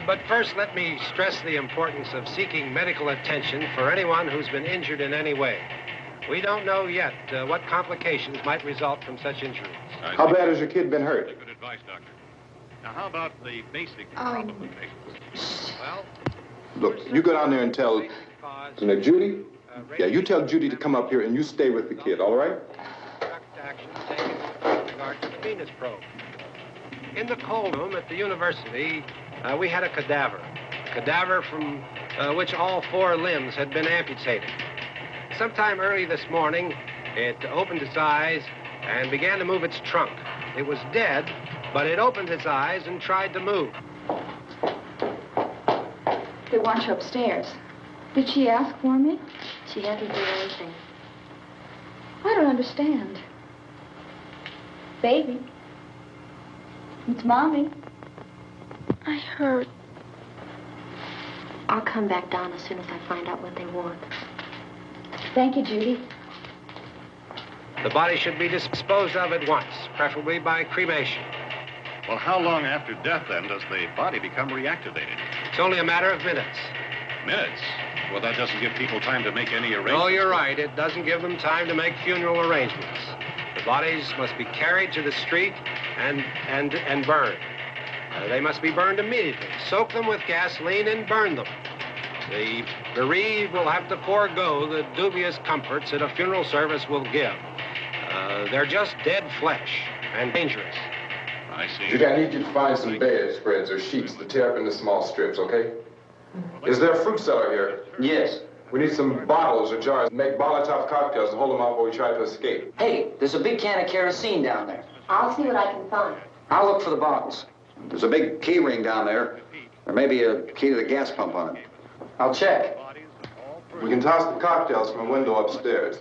But first, let me stress the importance of seeking medical attention for anyone who's been injured in any way. We don't know yet what complications might result from such injuries. How bad has your kid been hurt? Good advice, Doctor. Now, how about the basic complications? Well, Look, you go down there and tell, Judy? Yeah, you tell Judy to come up here and you stay with the kid, all right? Action taken with regard to the Venus probe. In the cold room at the university, we had a cadaver from which all 4 limbs had been amputated. Sometime early this morning, it opened its eyes and began to move its trunk. It was dead, but it opened its eyes and tried to move. They want you upstairs. Did she ask for me? She hasn't done anything. I don't understand. Baby. It's Mommy. I heard. I'll come back down as soon as I find out what they want. Thank you, Judy. The body should be disposed of at once, preferably by cremation. Well, how long after death, then, does the body become reactivated? It's only a matter of minutes. Minutes? Well, that doesn't give people time to make any arrangements. No, you're right. It doesn't give them time to make funeral arrangements. The bodies must be carried to the street and burned. They must be burned immediately. Soak them with gasoline and burn them. The bereaved will have to forego the dubious comforts that a funeral service will give. They're just dead flesh and dangerous. I see. Judy, I need you to find some bedspreads or sheets to tear up into small strips, okay? Is there a fruit cellar here? Yes. We need some bottles or jars. Make Molotov cocktails and hold them out while we try to escape. Hey, there's a big can of kerosene down there. I'll see what I can find. I'll look for the bottles. There's a big key ring down there. There may be a key to the gas pump on it. I'll check. We can toss the cocktails from a window upstairs.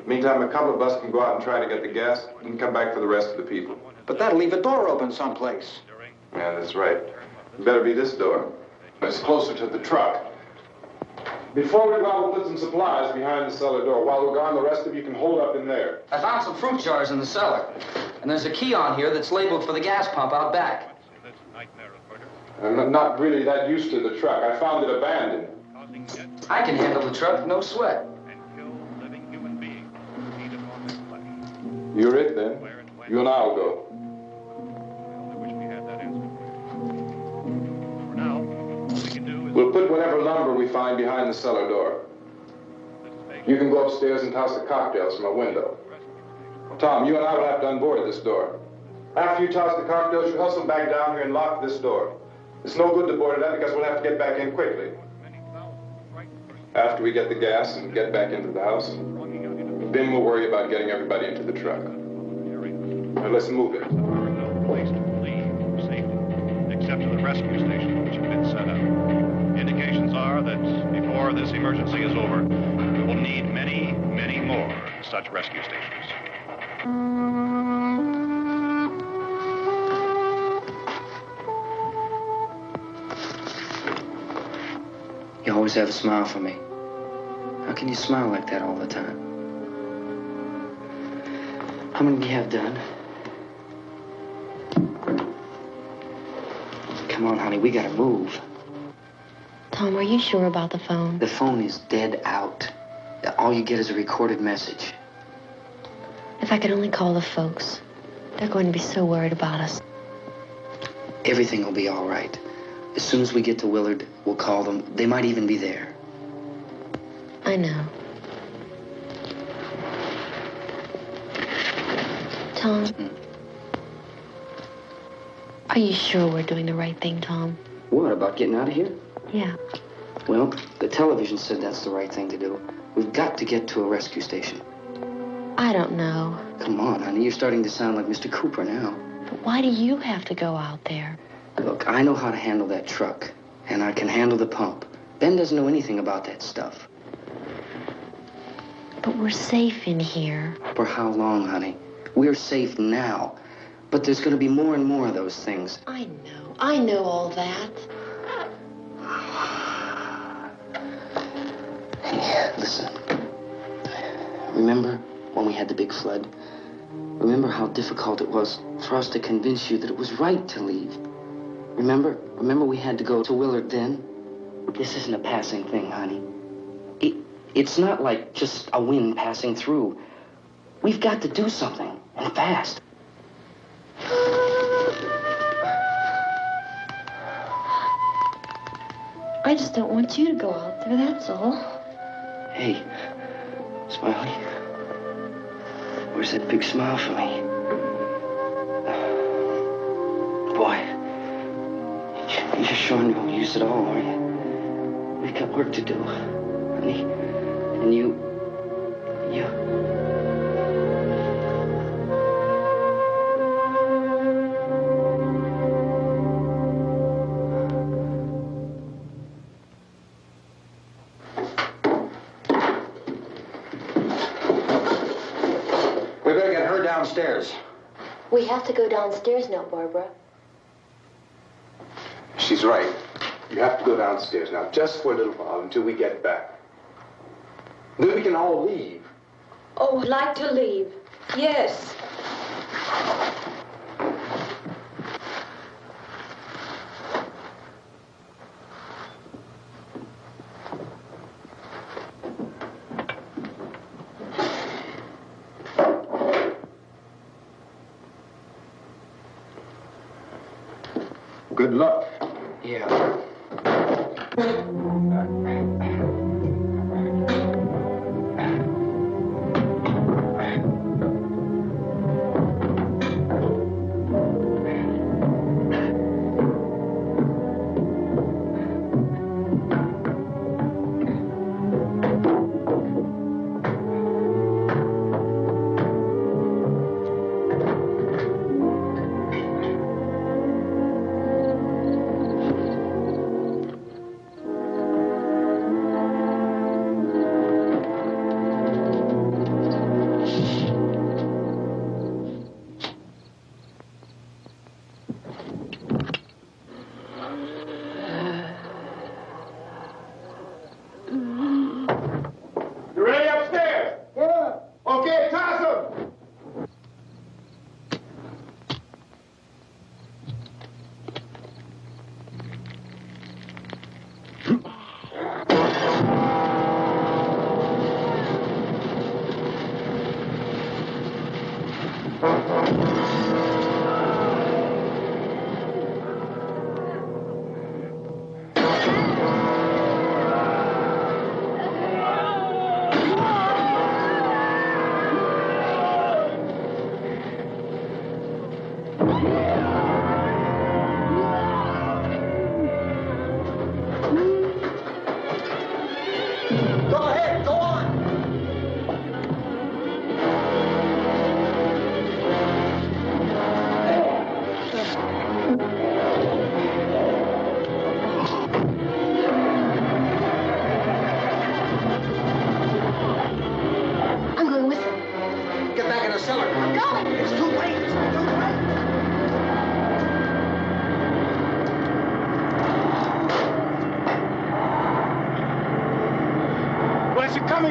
Meantime, a couple of us can go out and try to get the gas and come back for the rest of the people. But that'll leave a door open someplace. Yeah, that's right. It better be this door. It's closer to the truck. Before we go out, we'll put some supplies behind the cellar door. While we're gone, the rest of you can hold up in there. I found some fruit jars in the cellar. And there's a key on here that's labeled for the gas pump out back. I'm not really that used to the truck. I found it abandoned. I can handle the truck, no sweat. You're it, then. You and I'll go. We'll put whatever lumber we find behind the cellar door. You can go upstairs and toss the cocktails from a window. Tom, you and I will have to unboard this door. After you toss the cocktails, you hustle back down here and lock this door. It's no good to board it up because we'll have to get back in quickly. After we get the gas and get back into the house, then we'll worry about getting everybody into the truck. Now let's move it. No place to leave safely, except to the rescue stations which have been set up. Indications are that before this emergency is over, we will need many, many more such rescue stations. You always have a smile for me. How can you smile like that all the time? How many do you have done? Come on, honey, we gotta move. Tom, are you sure about the phone? The phone is dead out. All you get is a recorded message. If I could only call the folks. They're going to be so worried about us. Everything will be all right. As soon as we get to Willard, we'll call them. They might even be there. I know. Tom? Are you sure we're doing the right thing, Tom? What, about getting out of here? Yeah. Well, the television said that's the right thing to do. We've got to get to a rescue station. I don't know. Come on, honey. You're starting to sound like Mr. Cooper now. But why do you have to go out there? Look, I know how to handle that truck, and I can handle the pump. Ben doesn't know anything about that stuff. But we're safe in here. For how long, honey? We're safe now. But there's going to be more and more of those things. I know. I know all that. Hey, listen. Remember when we had the big flood? Remember how difficult it was for us to convince you that it was right to leave? Remember we had to go to Willard then? This isn't a passing thing, honey. It's not like just a wind passing through. We've got to do something, and fast. I just don't want you to go out there, that's all. Hey, Smiley. Where's that big smile for me? Boy, you're sure you won't use it all, are you? We've got work to do, honey. And you... We better get her downstairs. We have to go downstairs now, Barbara. She's right. You have to go downstairs now, just for a little while, until we get back. Then we can all leave. Oh, I'd like to leave. Yes. Good luck. Yeah.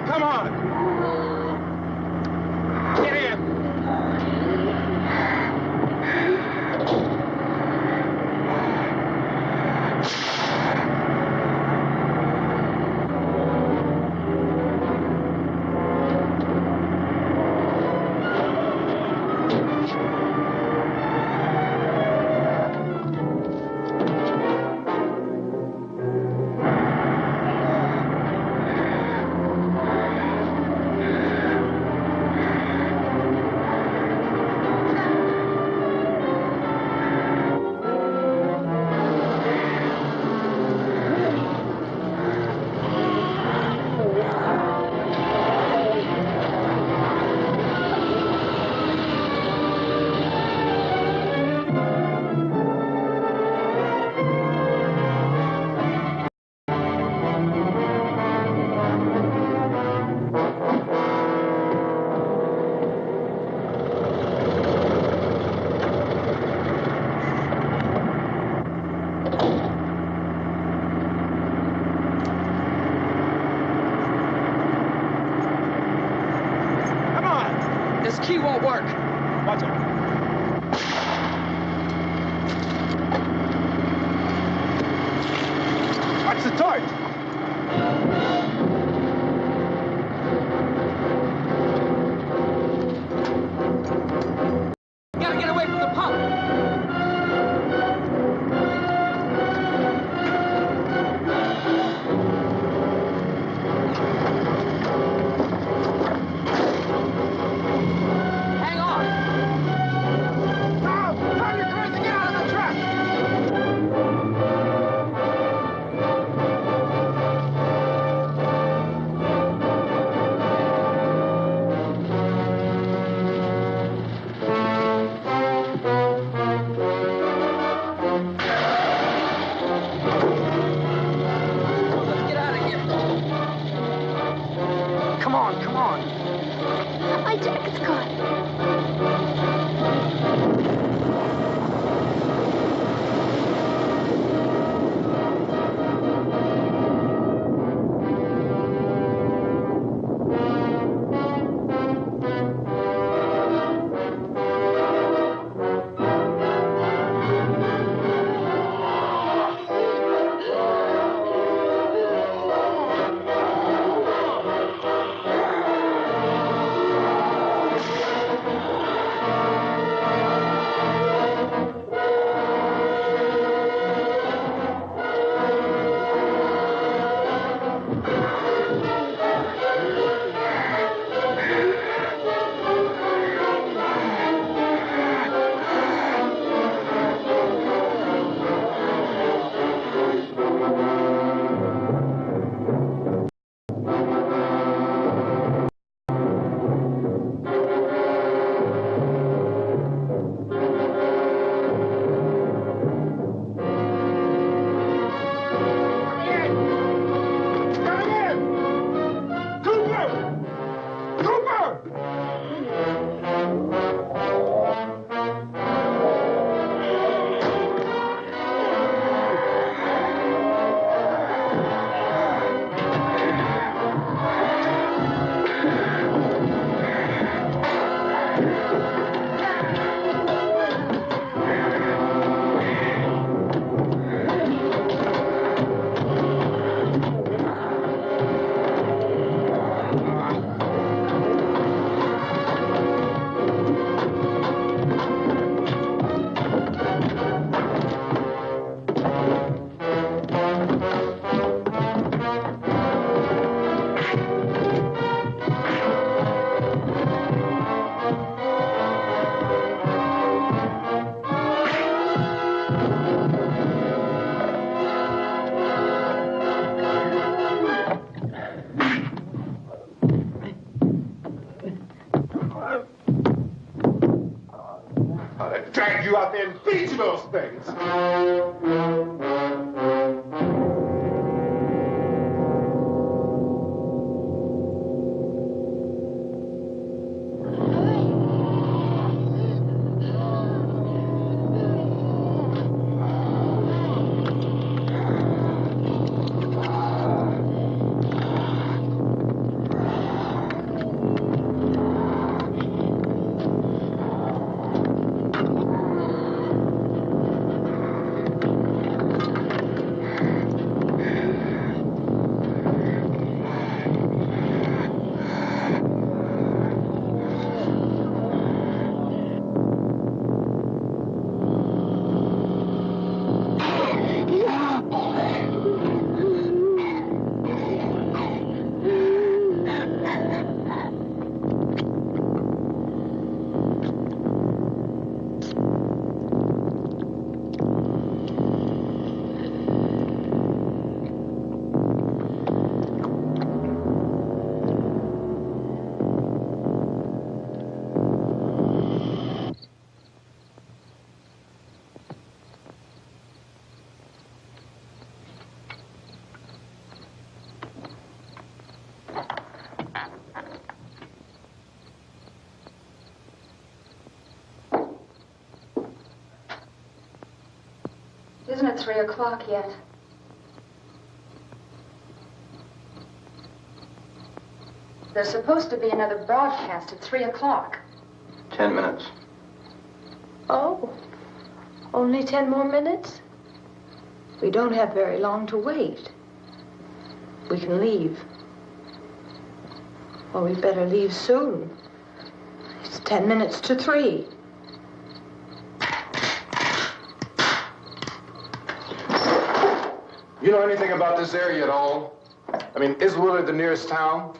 Come on. Get in. This key won't work. Watch it. Watch the torch. Gotta get away from the pump. Hang on. Now, turn your cars to get out of the trap. Let's get out of here. Come on, come on. My jacket's caught. Drag you out there and feed you those things. Isn't it 3 o'clock yet? There's supposed to be another broadcast at 3 o'clock. 10 minutes. Oh, only 10 more minutes? We don't have very long to wait. We can leave. Well, we'd better leave soon. It's 10 minutes to 3. You know anything about this area at all? I mean, is Willard the nearest town?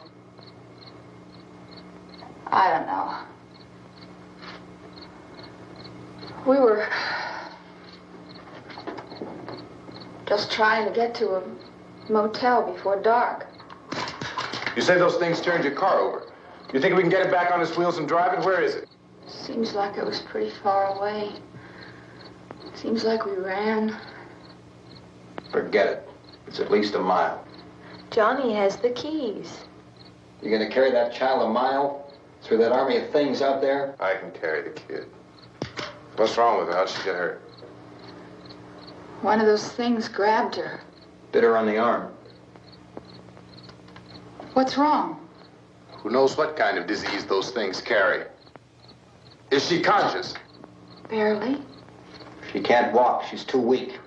I don't know. We were just trying to get to a motel before dark. You say those things turned your car over. You think we can get it back on its wheels and drive it? Where is it? Seems like it was pretty far away. Seems like we ran. Forget it. It's at least a mile. Johnny has the keys. You gonna carry that child a mile through that army of things out there? I can carry the kid. What's wrong with her? How'd she get hurt? One of those things grabbed her. Bit her on the arm. What's wrong? Who knows what kind of disease those things carry? Is she conscious? Barely. She can't walk. She's too weak.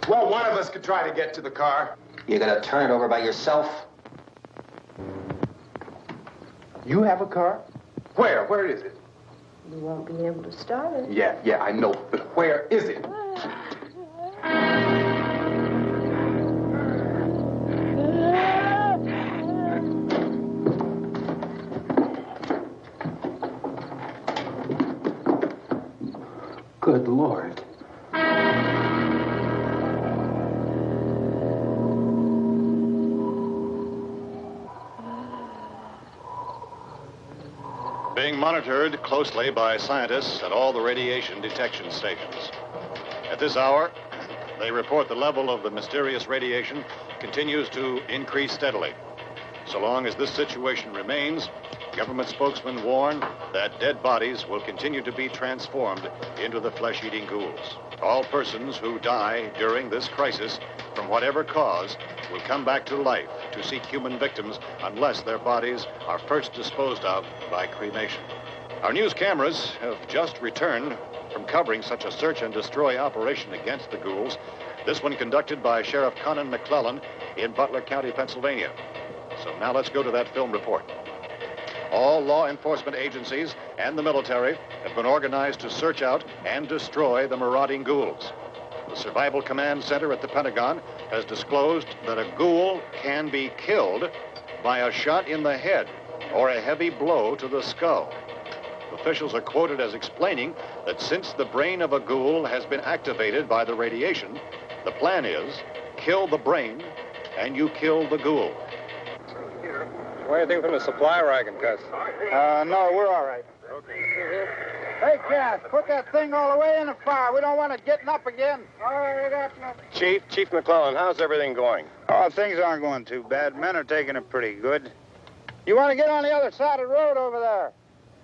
Well, one of us could try to get to the car. You gonna turn it over by yourself? You have a car? Where? Where is it? You won't be able to start it. Yeah, I know. But where is it? Good Lord. Being monitored closely by scientists at all the radiation detection stations. At this hour, they report the level of the mysterious radiation continues to increase steadily. So long as this situation remains, government spokesmen warn that dead bodies will continue to be transformed into the flesh-eating ghouls. All persons who die during this crisis, from whatever cause, will come back to life to seek human victims unless their bodies are first disposed of by cremation. Our news cameras have just returned from covering such a search and destroy operation against the ghouls, this one conducted by Sheriff Conan McClellan in Butler County, Pennsylvania. So now let's go to that film report. All law enforcement agencies and the military have been organized to search out and destroy the marauding ghouls. The Survival Command Center at the Pentagon has disclosed that a ghoul can be killed by a shot in the head or a heavy blow to the skull. Officials are quoted as explaining that since the brain of a ghoul has been activated by the radiation, the plan is kill the brain and you kill the ghoul. What do you think from the supply wagon, Gus? No, we're all right. Okay. Hey, Cass, put that thing all the way in the fire. We don't want it getting up again. All right, I got nothing. Chief McClellan, how's everything going? Oh, things aren't going too bad. Men are taking it pretty good. You want to get on the other side of the road over there?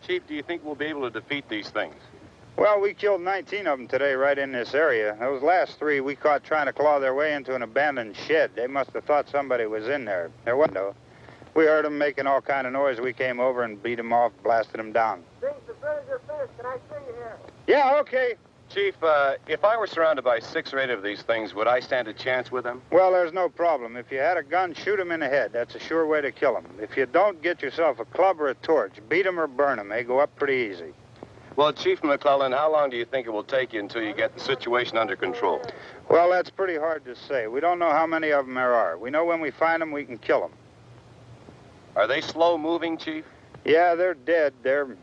Chief, do you think we'll be able to defeat these things? Well, we killed 19 of them today right in this area. Those last 3 we caught trying to claw their way into an abandoned shed. They must have thought somebody was in there. There wasn't, though. We heard them making all kind of noise. We came over and beat them off, blasted them down. Things as good as your fist. Can I see you here? Yeah, okay. Chief, if I were surrounded by 6 or 8 of these things, would I stand a chance with them? Well, there's no problem. If you had a gun, shoot them in the head. That's a sure way to kill them. If you don't, get yourself a club or a torch. Beat them or burn them. They go up pretty easy. Well, Chief McClellan, how long do you think it will take you until you get the situation under control? Well, that's pretty hard to say. We don't know how many of them there are. We know when we find them, we can kill them. Are they slow-moving, Chief? Yeah, they're dead. They're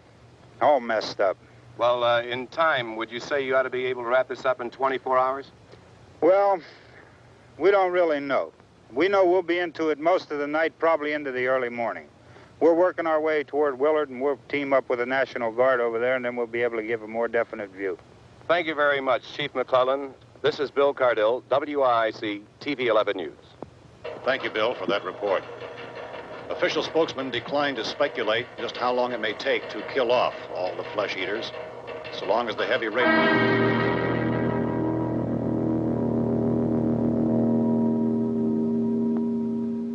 all messed up. Well, in time, would you say you ought to be able to wrap this up in 24 hours? Well, we don't really know. We know we'll be into it most of the night, probably into the early morning. We're working our way toward Willard, and we'll team up with the National Guard over there, and then we'll be able to give a more definite view. Thank you very much, Chief McClellan. This is Bill Cardill, WIC TV 11 News. Thank you, Bill, for that report. Official spokesmen declined to speculate just how long it may take to kill off all the flesh eaters, so long as the heavy rain...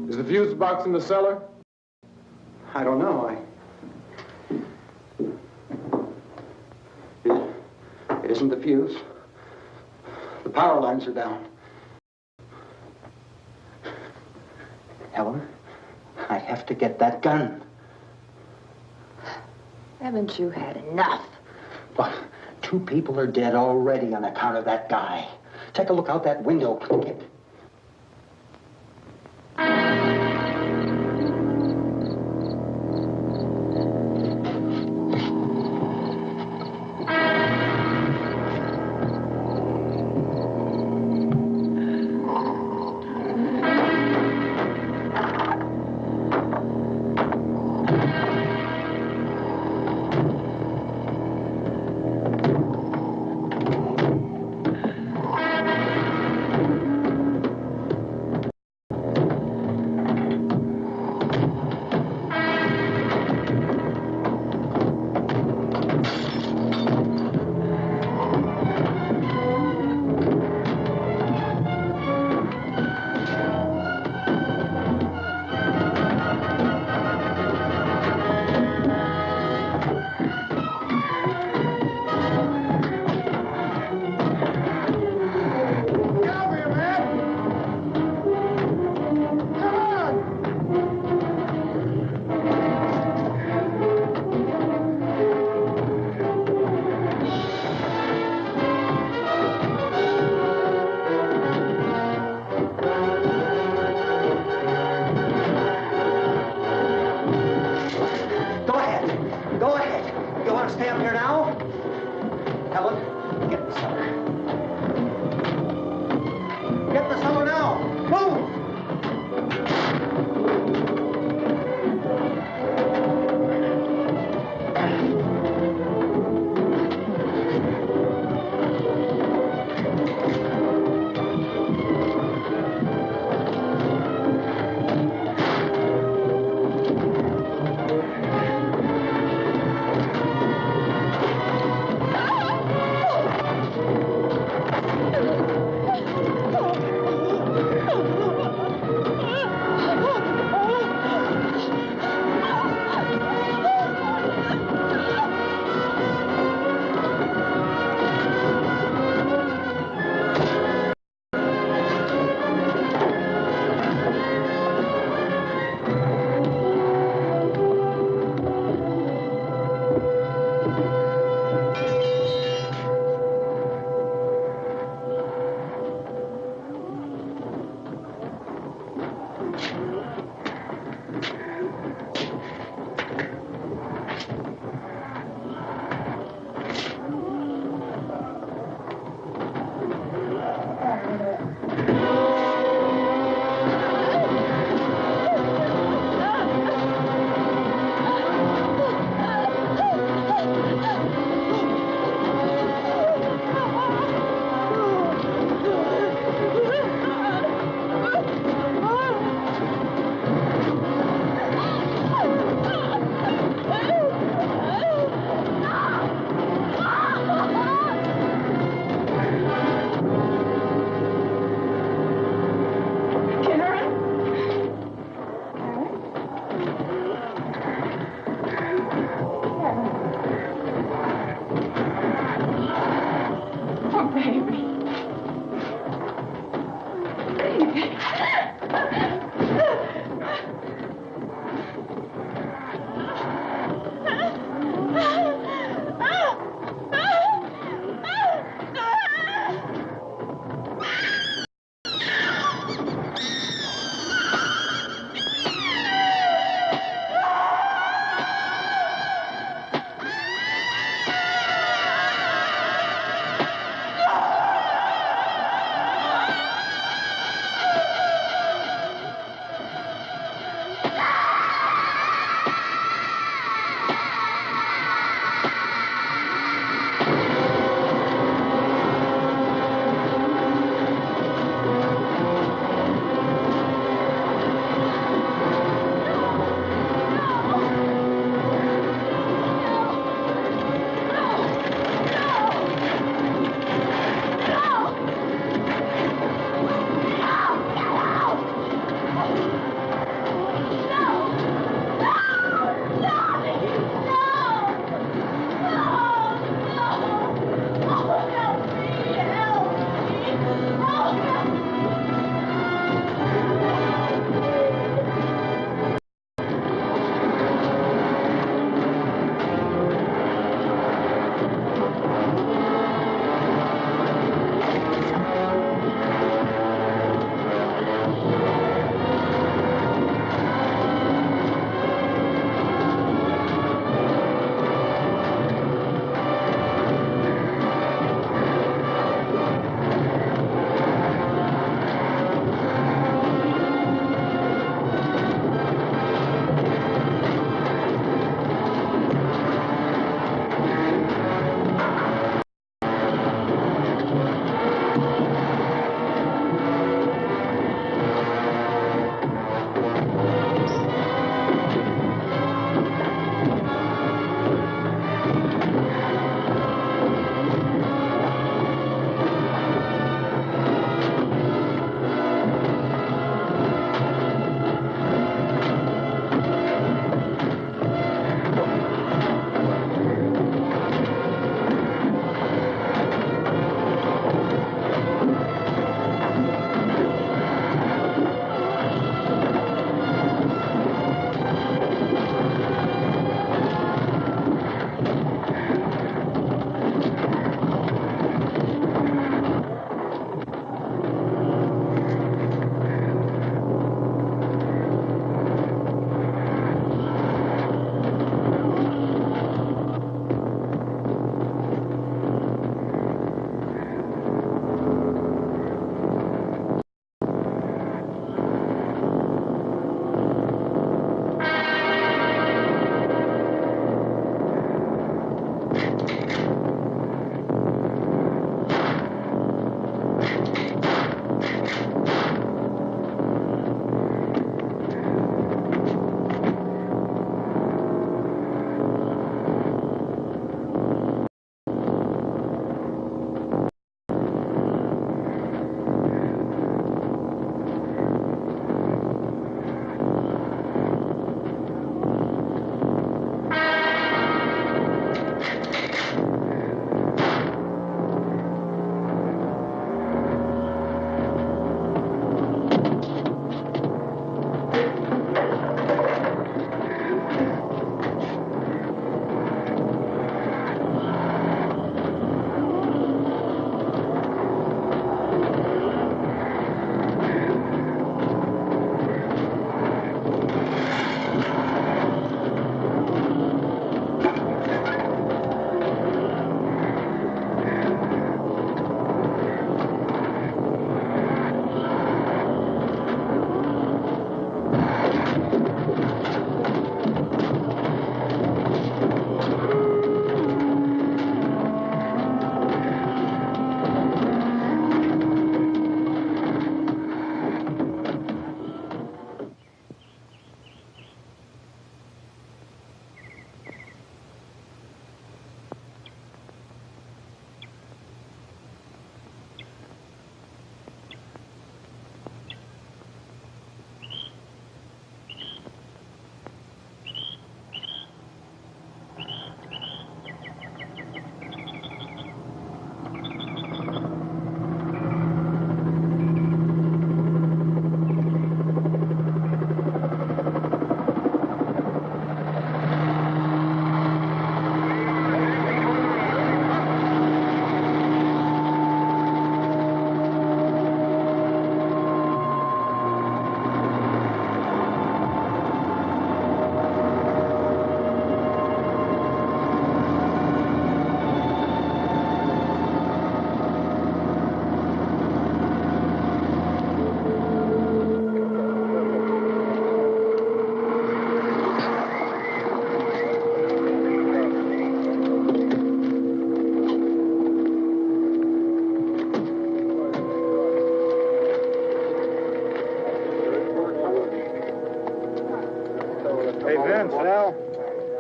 Is the fuse box in the cellar? I don't know. It isn't the fuse. The power lines are down. Helen, I have to get that gun. Haven't you had enough? But 2 people are dead already on account of that guy. Take a look out that window.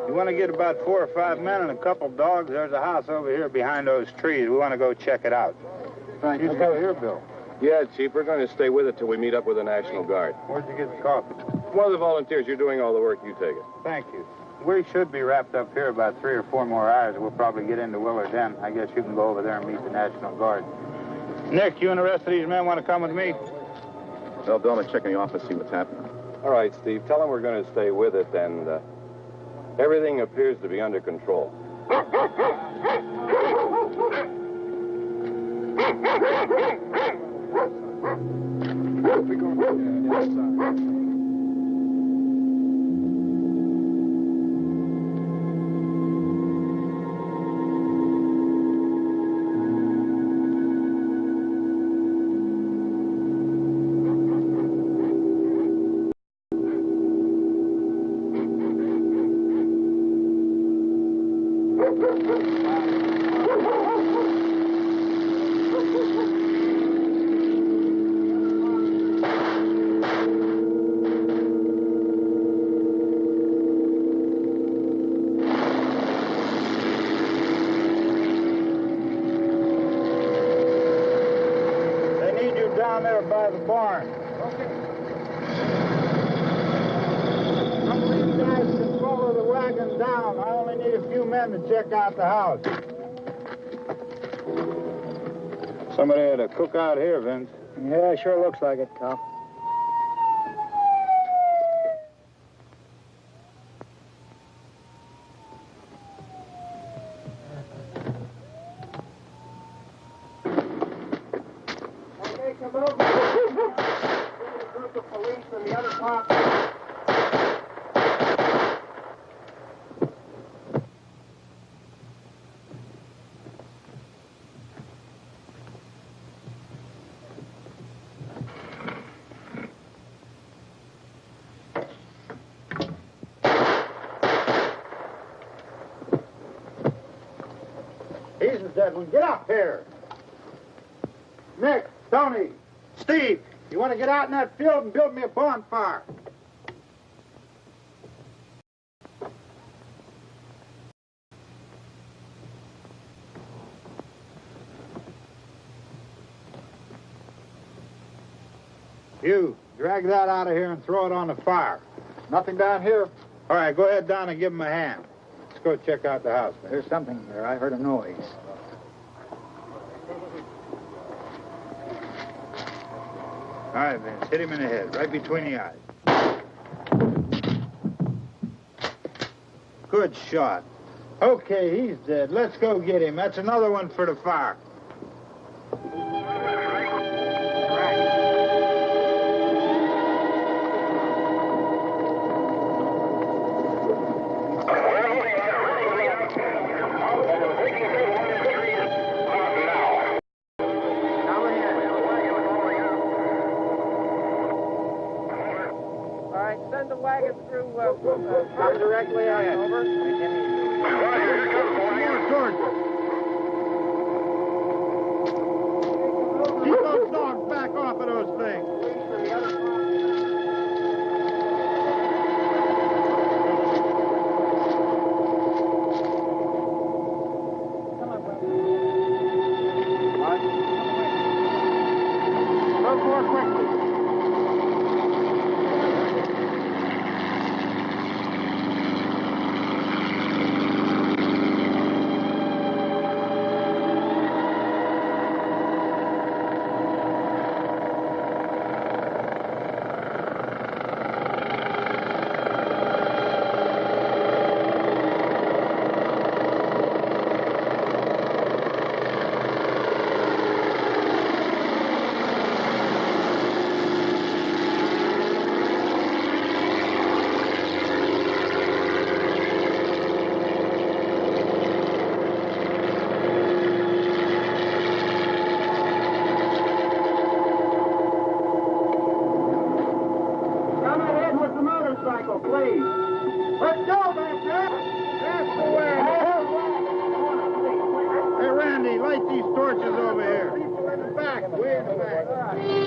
You want to get about 4 or 5 men and a couple dogs? There's a house over here behind those trees. We want to go check it out. Right. You go here, Bill. Yeah, Chief, we're going to stay with it till we meet up with the National Guard. Where'd you get the coffee? One of the volunteers, you're doing all the work, you take it. Thank you. We should be wrapped up here about 3 or 4 more hours. We'll probably get into Willard then. I guess you can go over there and meet the National Guard. Nick, you and the rest of these men want to come with me? Well, Bill, I'm checking the office, see what's happening. All right, Steve, tell them we're going to stay with it, and everything appears to be under control. Down there by the barn. Okay. Some of these guys can follow the wagon down. I only need a few men to check out the house. Somebody had a cook out here, Vince. Yeah, sure looks like it, Tom. He's the dead one. Get up here. Nick, Tony, Steve, you want to get out in that field and build me a bonfire? You, drag that out of here and throw it on the fire. Nothing down here. All right, go ahead down and give him a hand. Let's go check out the house. There's something there. I heard a noise. All right, Vince, hit him in the head, right between the eyes. Good shot. Okay, he's dead. Let's go get him. That's another one for the fire. Come directly on over. Keep those dogs back off of those things. Look more quickly. Please. Let's go back there. That's the way. Hey, Randy, light these torches over here. Way in the back.